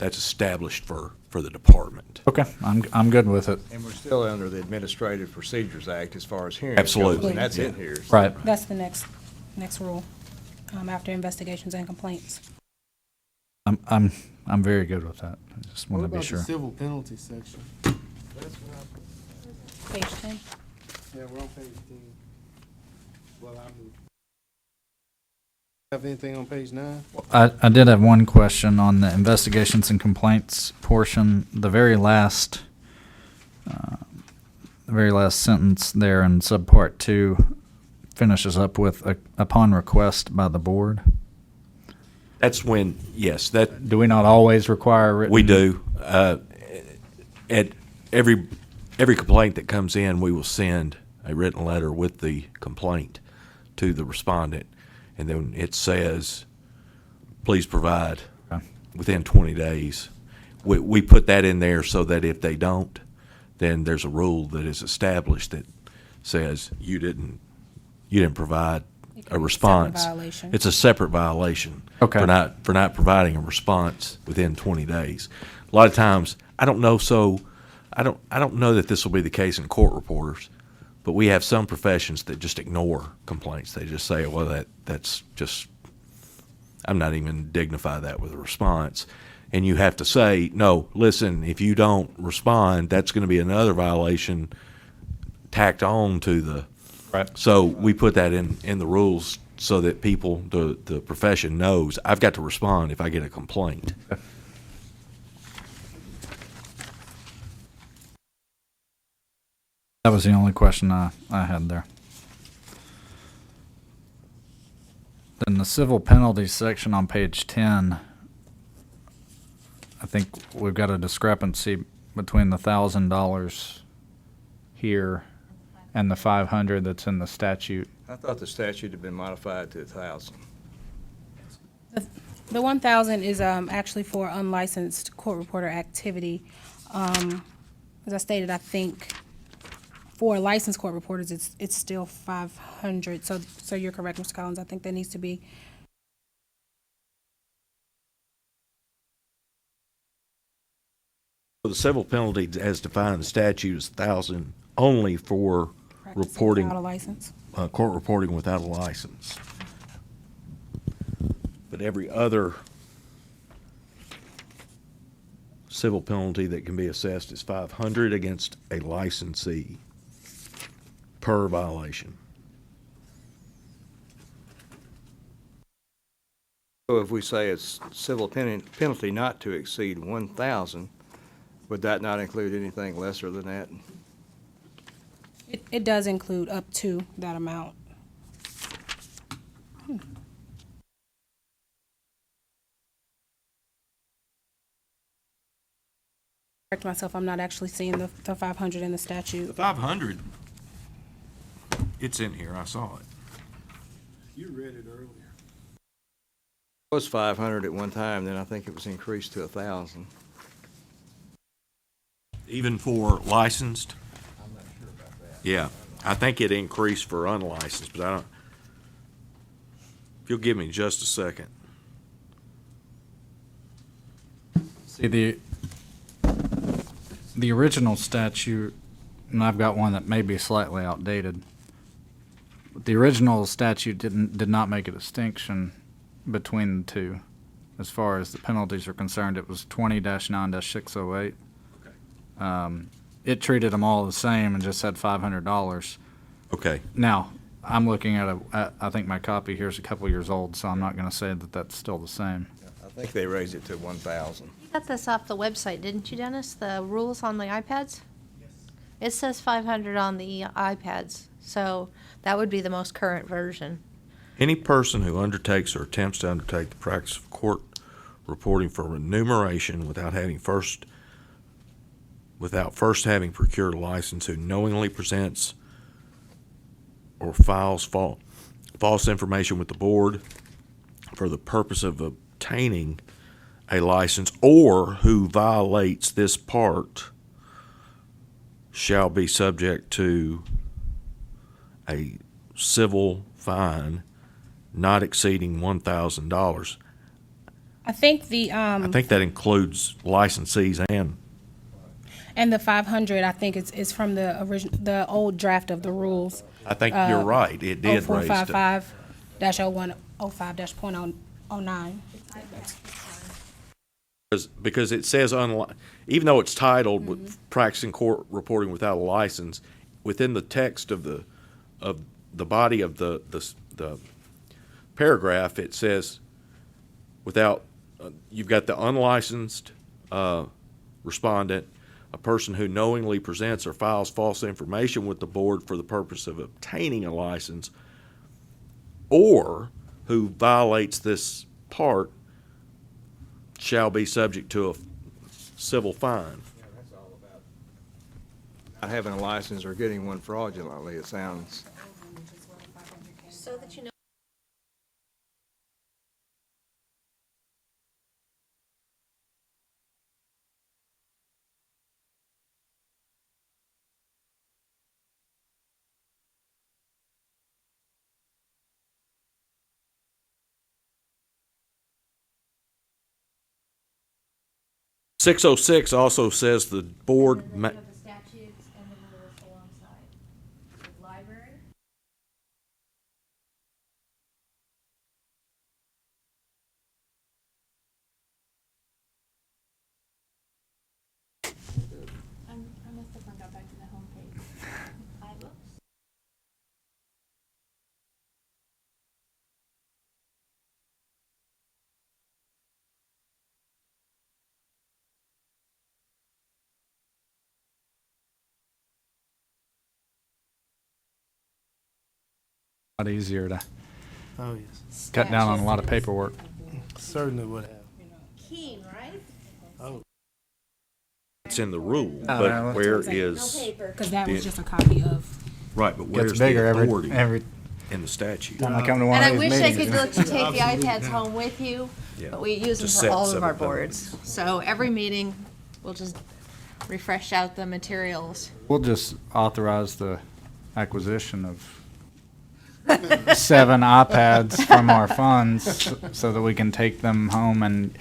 established for the department. Okay, I'm good with it. And we're still under the Administrative Procedures Act as far as hearings goes, Absolutely. and that's in Yeah. here. so- Right. That's the next rule, after investigations and complaints. I'm very good with that. I just What want to be about sure. the civil penalty section? Page 10. Yeah, we're on page 10. Well, I moved. Have anything on page 9? I did have one question on the investigations and complaints portion. The very last sentence there in subpart 2 finishes up with upon request by the board. That's when, yes, Do we not always require a written? we do. every complaint that comes in, we will send a written letter with the complaint to the respondent, and then it says, please provide within 20 days. We put that in there so that if they don't, then there's a rule that is established that says you didn't provide It a could be a separate response. violation. It's a separate violation. Okay. For not providing a response within 20 days. A lot of times, I don't know that this will be the case in court reporters, but we have some professions that just ignore complaints. They just say, well, that's just, I'm not even dignify that with a response. And you have to say, no, listen, if you don't respond, that's going to be another violation tacked on to the. Right. So we put that in the rules so that people, the profession knows, I've got to respond if I get a complaint. That was the only question I had there. Then the civil penalties section on page 10, I think we've got a discrepancy between the $1,000 here and the $500 that's in the statute. I thought the statute had been modified to 1,000. The 1,000 is actually for unlicensed court reporter activity. As I stated, I think for licensed court reporters, it's still 500. So you're correct, Mr. Collins. I think that needs to be. So the civil penalty as defined in the statute is 1,000 only for practicing reporting, without a license. court reporting without a license. But every other civil penalty that can be assessed is 500 against a licensee per violation. So if we say it's civil penalty not to exceed 1,000, would that not include anything lesser than that? It does include up to that amount. Correct myself, I'm not actually seeing the 500 in the statute. The 500, it's in here, I saw it. You read it earlier. It was 500 at one time, then I think it was increased to 1,000. Even for licensed? I'm not sure about that. Yeah, I think it increased for unlicensed, but I don't. If you'll give me just a second. See, the original statute, and I've got one that may be slightly outdated, but the original statute did not make a distinction between the two. As far as the penalties are concerned, it was 20-9-608. It treated them all the same and just said $500. Okay. Now, I'm looking at I think my copy here is a couple years old, so I'm not going to say that that's still the same. I think they raised it to 1,000. You got this off the website, didn't you, Dennis? The rules on the iPads? Yes. It says 500 on the iPads, so that would be the most current version. Any person who undertakes or attempts to undertake the practice of court reporting for remuneration without first having procured a license, who knowingly presents or files false information with the board for the purpose of obtaining a license, or who violates this part, shall be subject to a civil fine not exceeding $1,000. I think I think that includes licensees and the 500, I think is from the old draft of the rules. I think you're right. It did raise it. 0455-0105-.09. Because it says, even though it's titled with practicing court reporting without a license, within the text of the body of the paragraph, it says without, you've got the unlicensed respondent, a person who knowingly presents or files false information with the board for the purpose of obtaining a license, or who violates this part, shall be subject to a civil fine. not having a license or getting one fraudulently, it sounds. So that you know. 606 also says the board. The statutes and then the rules alongside. The library. I must have not got back to the homepage. iBooks. A lot easier to Oh, yes. cut down on a lot of paperwork. Certainly would have. Keen, right? It's in the rule, Oh, but no, where that's what I'm is, paper. Because that was Yeah. just a copy of. right, but where's Gets the bigger authority every in the statute? time I come to one And I of these wish I meetings. could let you take the iPads home with you, Yeah. but we use them To for set all of our civil boards. penalties. So every meeting, we'll just refresh out the materials. We'll just authorize the acquisition of 7 iPads from our funds so that we can take them home and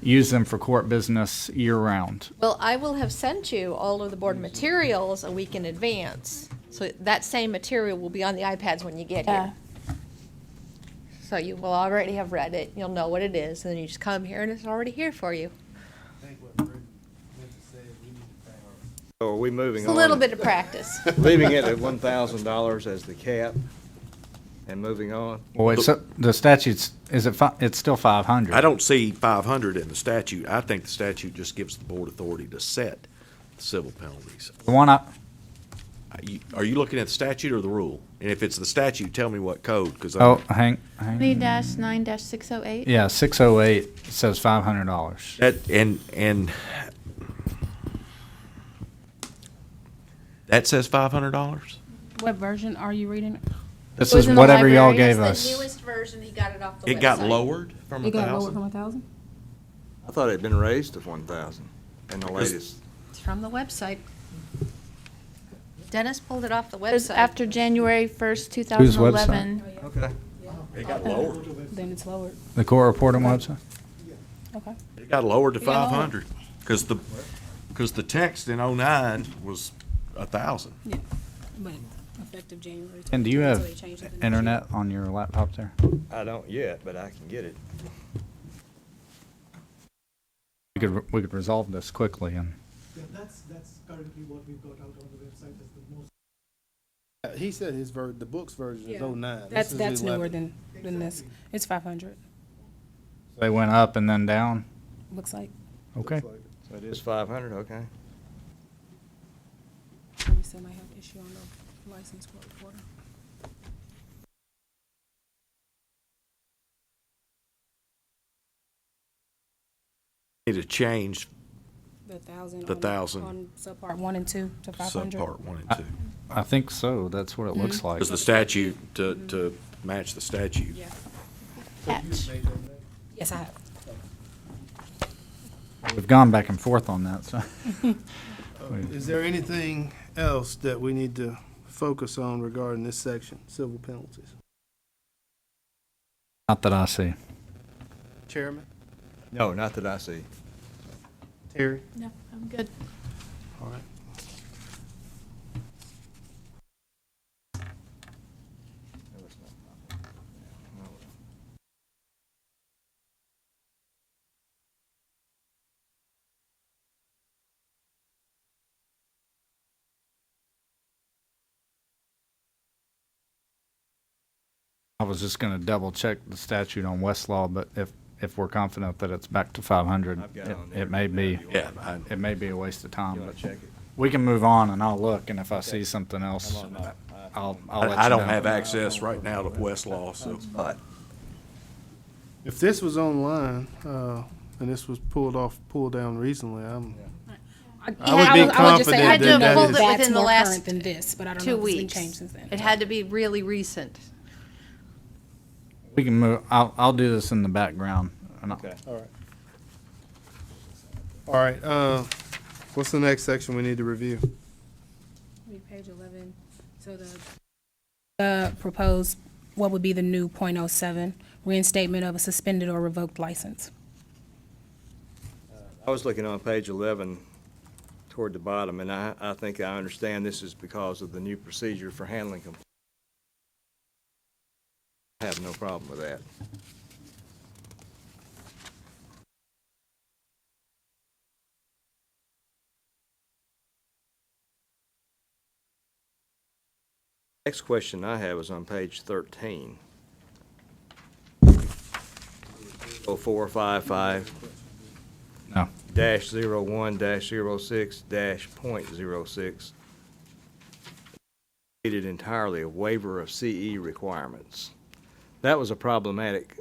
use them for court business year-round. Well, I will have sent you all of the board materials a week in advance. So that same material will be on the iPads when you get Yeah. here. So you will already have read it, you'll know what it is, and then you just come here and it's already here for you. So are we moving It's on? a little bit of practice. Leaving it at $1,000 as the cap and moving on? Well, it's, the statutes, is it, it's still 500. I don't see 500 in the statute. I think the statute just gives the board authority to set civil penalties. The one Are you looking at the statute or the rule? And if it's the statute, tell me what code, because oh, hang. 20-9-608. Yeah, 608 says $500. and that says $500? What version are you reading? This It was is in the whatever y'all library. gave It's us. the newest version, he got it off the website. It got lowered from It got lowered 1,000? from 1,000? I thought it had been raised to 1,000 in the latest. It's from the website. Dennis pulled it off the It was website. after January 1st, Whose 2011. Okay. It got lowered. Then it's lowered. The court reporting website? Okay. It got lowered to It got lowered. 500, because the text in '09 was 1,000. Yeah, but effective January. And do you 22, have so they changed it the next internet on your laptop there? I don't yet, but I can get it. We could resolve this quickly and. Yeah, that's currently what we've got out on the website as the most. He said the book's version is Yeah. 09. That's, This is that's newer 11. than this. It's 500, They went up and then down? looks like. Okay. Looks like it. So it is 500, okay. Let me say might have issue on the license court reporter. Need to change The 1,000. The 1,000. On subpart 1 and 2 to 500. subpart 1 and 2. I think so. That's what it looks like. Because the statute, to match the statute. Yeah. Catch. Yes, I have. We've gone back and forth on that, so. Is there anything else that we need to focus on regarding this section, civil penalties? Not that I see. Chairman? No, not that I see. Terry? No, I'm good. All right. I was just gonna double check the statute on Westlaw, but if we're confident that it's back to 500, I've got it on there. it may be, Yeah, it may be a waste of time. You want but to check it? We can move on and I'll look, and if I see something I'm else, on my I'll let you know. I don't have access right now to Westlaw, so. If this was online, and this was pulled down recently, I would be I would just say confident I Had to do have know pulled it that's within the more last current than this, but I don't 2 know if it's been weeks. changed since then. It had to be really recent. We can move, I'll do this in the background. And Okay. All right, what's the next section we need to review? Page 11, so the proposed, what would be the new .07, reinstatement of a suspended or revoked license. I was looking on page 11 toward the bottom, and I think I understand this is because of the new procedure for handling complaints. I have no problem with that. Next question I have is on page 13. 0455 No. -01-06-.06 stated entirely a waiver of CE requirements. That was a problematic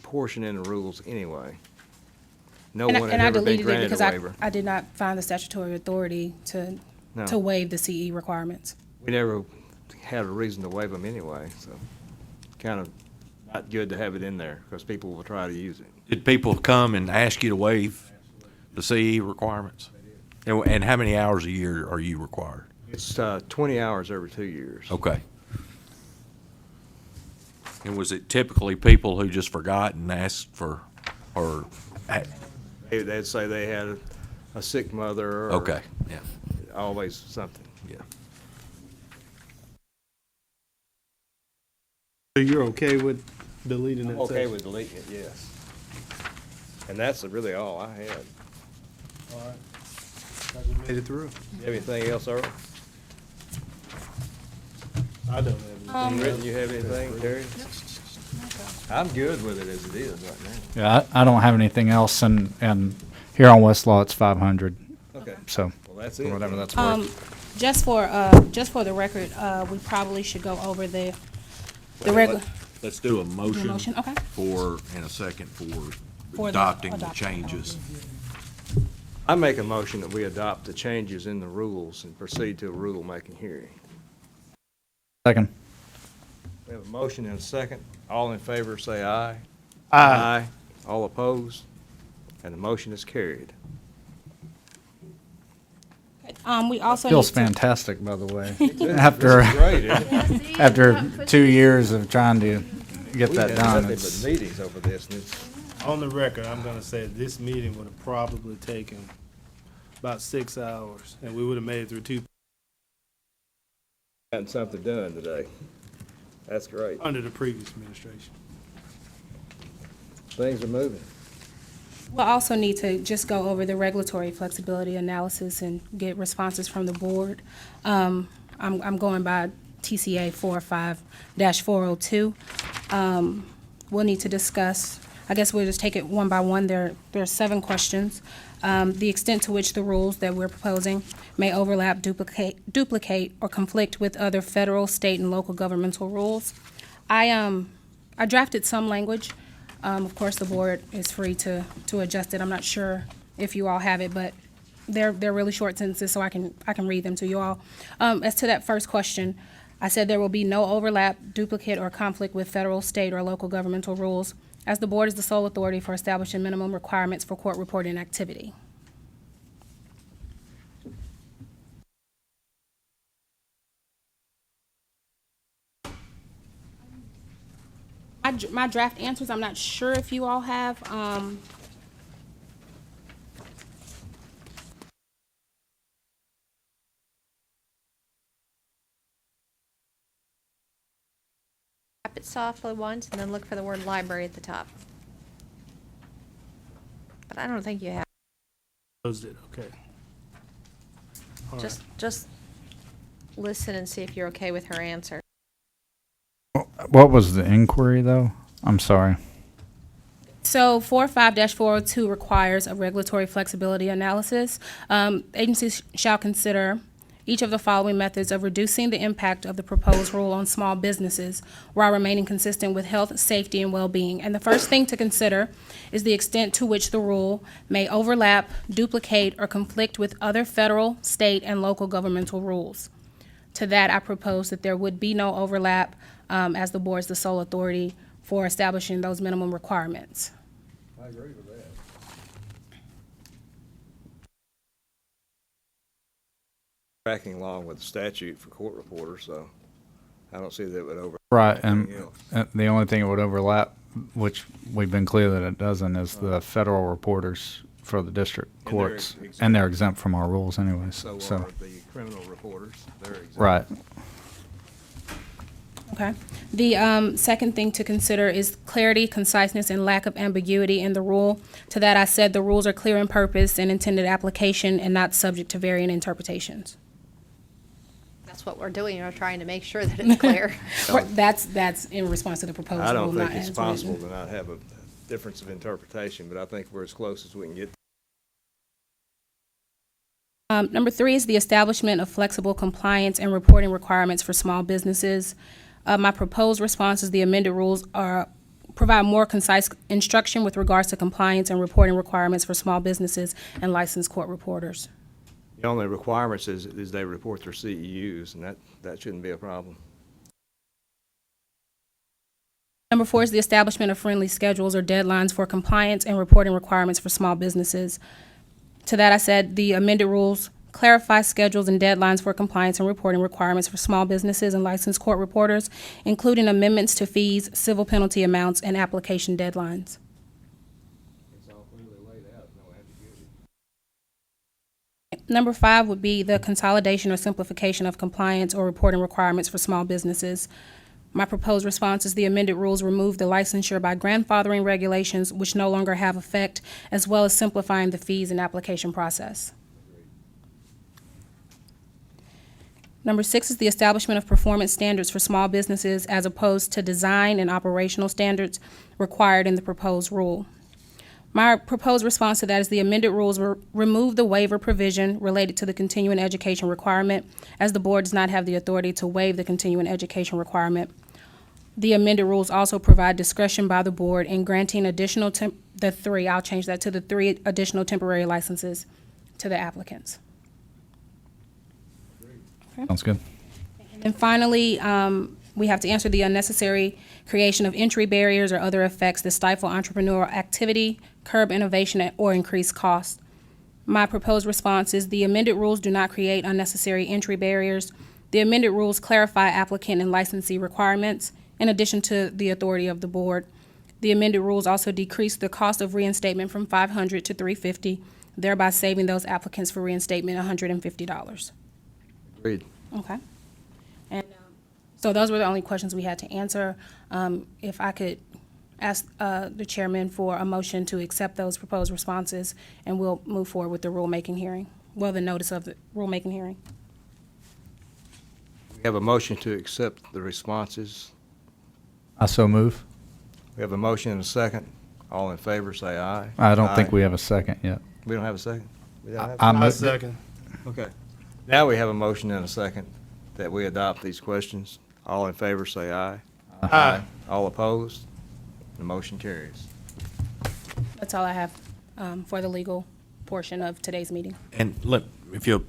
portion in the rules anyway. No one had And I ever been deleted it granted because a waiver. I did not find the statutory authority to No. waive the CE requirements. We never had a reason to waive them anyway, so kind of not good to have it in there because people will try to use it. Did people come and ask you to waive the CE requirements? And how many hours a year are you required? It's 20 hours every 2 years. Okay. And was it typically people who just forgot and asked for, or, They'd say they had a sick mother or okay, yeah, always something. yeah. So you're okay with deleting that I'm okay section? with deleting it, yes. And that's really all I had. All right. We made it through. You have anything else, Earl? I don't have anything. Britton, you have anything, Terry? I'm good with it as it is right now. Yeah, I don't have anything else, and here on Westlaw, it's 500, Okay, so, well, that's or it. whatever that's Um, worth. just for the record, we probably should go over the regular. Let's do a Do a motion motion, okay. for, and a second for For the adopting the adoption. changes. I make a motion that we adopt the changes in the rules and proceed to a rule-making hearing. Second. We have a motion and a second. All in favor, say aye. Aye. All opposed? And the motion is carried. We also Feels need to, fantastic, by the way. After, This is great, isn't it? after 2 years of trying to get We that had done, nothing it's, but meetings over this, and it's, On the record, I'm gonna say this meeting would have probably taken about 6 hours, and we would have made it through two, gotten something done today. That's great. under the previous administration. Things are moving. we'll also need to just go over the regulatory flexibility analysis and get responses from the board. I'm going by TCA 45-402. We'll need to discuss, I guess we'll just take it one by one. There are 7 questions. The extent to which the rules that we're proposing may overlap, duplicate, or conflict with other federal, state, and local governmental rules. I drafted some language. Of course, the board is free to adjust it. I'm not sure if you all have it, but they're really short sentences, so I can read them to you all. As to that first question, I said there will be no overlap, duplicate, or conflict with federal, state, or local governmental rules, as the board is the sole authority for establishing minimum requirements for court reporting activity. My draft answers, I'm not sure if you all have. Tap it softly once and then look for the word library at the top. But I don't think you have. Closed it, okay. All right. Just listen and see if you're okay with her answer. what was the inquiry, though? I'm sorry. So 45-402 requires a regulatory flexibility analysis. Agencies shall consider each of the following methods of reducing the impact of the proposed rule on small businesses while remaining consistent with health, safety, and well-being. And the first thing to consider is the extent to which the rule may overlap, duplicate, or conflict with other federal, state, and local governmental rules. To that, I propose that there would be no overlap, as the board is the sole authority for establishing those minimum requirements. I agree with that. Tracking along with the statute for court reporters, so I don't see that it would overlap. Right, anything and else. the only thing it would overlap, which we've been clear that it doesn't, is the federal reporters for the district And they're courts. exempt. And they're exempt from our rules anyways, So so, are the criminal reporters. They're exempt. right. Okay. The second thing to consider is clarity, conciseness, and lack of ambiguity in the rule. To that, I said the rules are clear in purpose and intended application and not subject to varying interpretations. That's what we're doing, we're trying to make sure that it's clear. That's in response to the proposed rule. I don't think not it's as possible written. to not have a difference of interpretation, but I think we're as close as we can get. Number 3 is the establishment of flexible compliance and reporting requirements for small businesses. My proposed response is the amended rules provide more concise instruction with regards to compliance and reporting requirements for small businesses and licensed court reporters. The only requirements is they report their CEUs, and that shouldn't be a problem. Number 4 is the establishment of friendly schedules or deadlines for compliance and reporting requirements for small businesses. To that, I said the amended rules clarify schedules and deadlines for compliance and reporting requirements for small businesses and licensed court reporters, including amendments to fees, civil penalty amounts, and application deadlines. It's all clearly laid out, no ambiguity. Number 5 would be the consolidation or simplification of compliance or reporting requirements for small businesses. My proposed response is the amended rules remove the licensure by grandfathering regulations which no longer have effect, as well as simplifying the fees and application process. Number 6 is the establishment of performance standards for small businesses as opposed to design and operational standards required in the proposed rule. My proposed response to that is the amended rules remove the waiver provision related to the continuing education requirement, as the board does not have the authority to waive the continuing education requirement. The amended rules also provide discretion by the board in granting additional I'll change that to the 3 additional temporary licenses to the applicants. Sounds good. And finally, we have to answer the unnecessary creation of entry barriers or other effects that stifle entrepreneurial activity, curb innovation, or increase cost. My proposed response is the amended rules do not create unnecessary entry barriers. The amended rules clarify applicant and licensee requirements in addition to the authority of the board. The amended rules also decrease the cost of reinstatement from $500 to $350, thereby saving those applicants for reinstatement $150. Agreed. Okay. And so those were the only questions we had to answer. If I could ask the chairman for a motion to accept those proposed responses, and we'll move forward with the rulemaking hearing, well, the notice of the rulemaking hearing. We have a motion to accept the responses. I so move. We have a motion and a second. All in favor, say aye. I don't think Aye. we have a second yet. We don't have a second? We don't have a I second? mo- Second. Okay. Now we have a motion and a second that we adopt these questions. All in favor, say aye. Aye. All opposed? The motion carries. That's all I have for the legal portion of today's meeting. And if you'll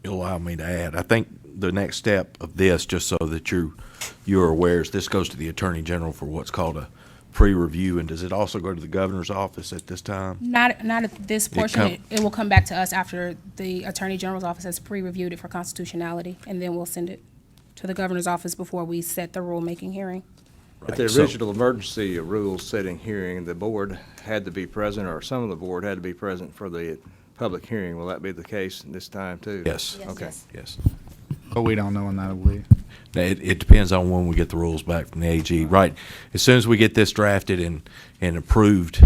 allow me to add, I think the next step of this, just so that you're aware, is this goes to the Attorney General for what's called a pre-review, and does it also go to the Governor's office at this time? Not at this portion. It will come back to us after the Attorney General's office has pre-reviewed it for constitutionality, and then we'll send it to the Governor's office before we set the rulemaking hearing. At the Right, so- original emergency rules setting hearing, the board had to be present, or some of the board had to be present for the public hearing. Will that be the case this time, too? Yes. Okay. Yes. But we don't know when that'll be. Now, it depends on when we get the rules back from the AG. Right, as soon as we get this drafted and approved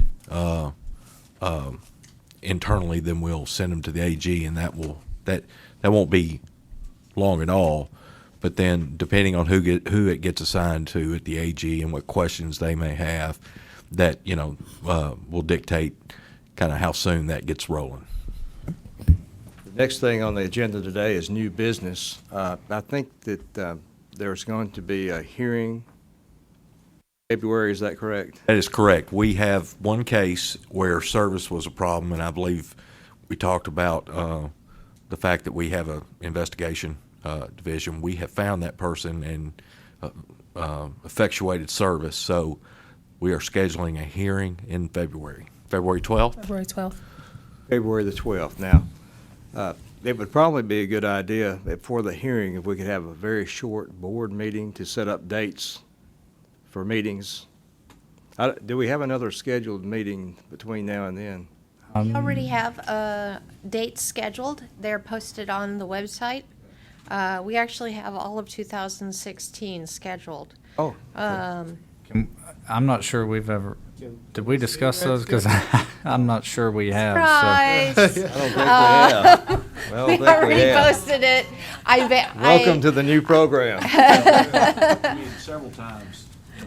internally, then we'll send them to the AG, and that won't be long at all. But then, depending on who it gets assigned to at the AG and what questions they may have, that will dictate kind of how soon that gets rolling. Next thing on the agenda today is new business. I think that there's going to be a hearing February, is that correct? That is correct. We have one case where service was a problem, and I believe we talked about the fact that we have a investigation division. We have found that person and effectuated service, so we are scheduling a hearing in February. February 12th? February 12th. February the 12th. Now, it would probably be a good idea that for the hearing, if we could have a very short board meeting to set up dates for meetings. Do we have another scheduled meeting between now and then? We already have dates scheduled. They're posted on the website. We actually have all of 2016 scheduled. Oh, I'm not sure we've ever, did we discuss those? Because I'm not sure we have. Surprise! I don't think we have. Well, I We think we already have. posted it. Welcome to the new program. Several times, the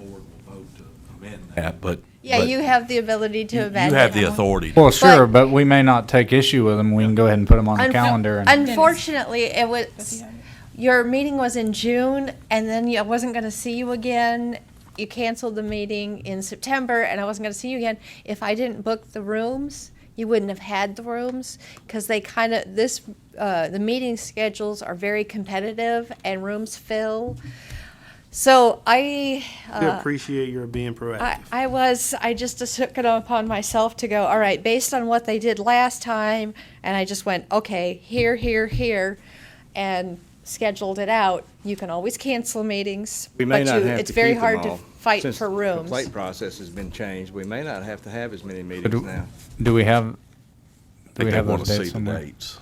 board will vote to amend that, but. Yeah, but you have the ability to amend You have it. the authority. Well, sure, but we may not take issue with them. We can go ahead and put them on the calendar. And Unfortunately, it was, your meeting was in June, and then I wasn't gonna see you again. You canceled the meeting in September, and I wasn't gonna see you again. If I didn't book the rooms, you wouldn't have had the rooms, because they kind of, the meeting schedules are very competitive, and rooms fill. So We appreciate your being proactive. I just took it upon myself to go, all right, based on what they did last time, and I just went, okay, here, and scheduled it out. You can always cancel meetings, We may but not have to it's very keep them hard to all. fight Since for the rooms. complaint process has been changed, we may not have to have as many meetings do- now. do we have, I do think we they have want those to see dates the somewhere? dates.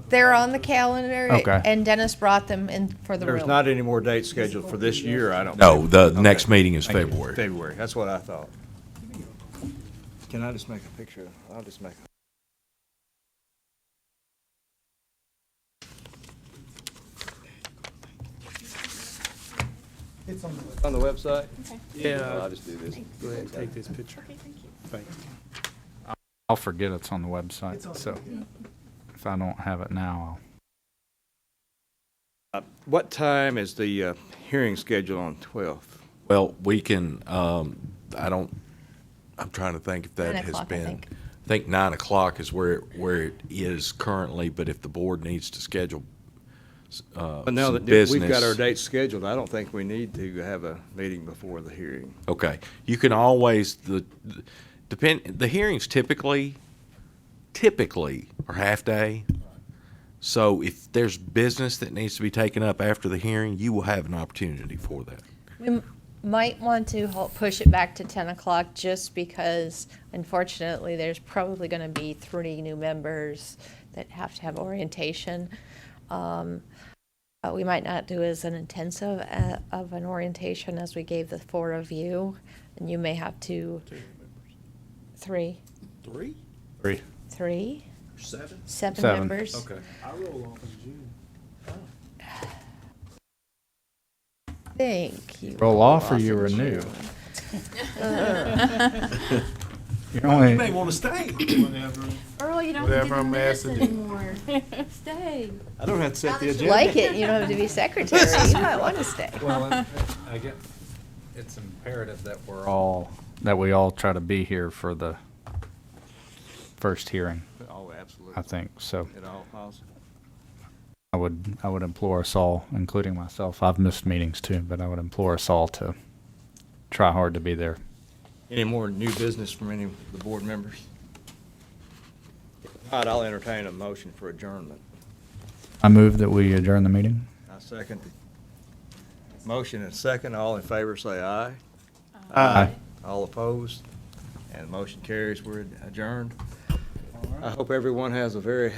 They're on the calendar, Okay. and Dennis brought them in for the room. There's not any more dates scheduled for this year, I don't. No, think. the Okay. next meeting is Thank you. February. February, that's what I thought. Can I just make a picture? I'll just make a. It's on the website. On the website? Yeah. I'll just do this. Go ahead and take this picture. Thank you. I'll forget it's on the website, It's on the so website. if I don't have it now, What time is the hearing schedule on 12th? Well, we can, I don't, I'm trying to think if that 9 has o'clock, I been. think. I think 9 o'clock is where it is currently, but if the board needs to schedule But now some that business. we've got our dates scheduled, I don't think we need to have a meeting before the hearing. Okay, you can always, the hearings typically are half-day. So if there's business that needs to be taken up after the hearing, you will have an opportunity for that. We might want to push it back to 10 o'clock, just because unfortunately, there's probably going to be 3 new members that have to have orientation. We might not do as an intensive of an orientation as we gave the 4 of you, and you may have to. 3. 3? 3? Or 7? 7 7. members. I roll off in June. Thank you. roll off or in you renew? June. You're only, want to stay. Whenever. Earl, you don't Whatever I'm asked to do. anymore. Stay. I don't have to set the If you like it, you don't have to be secretary. You might want to stay. well, I get, it's imperative that we all try to be here for the first hearing, Oh, absolutely. I think, so. At all possible. I would implore us all, including myself, I've missed meetings too, but I would implore us all to try hard to be there. Any more new business from any of the board members? All right, I'll entertain a motion for adjournment. I move that we adjourn the meeting. I second the motion and second. All in favor, say aye. Aye. All opposed? And the motion carries. We're adjourned. I hope everyone has a very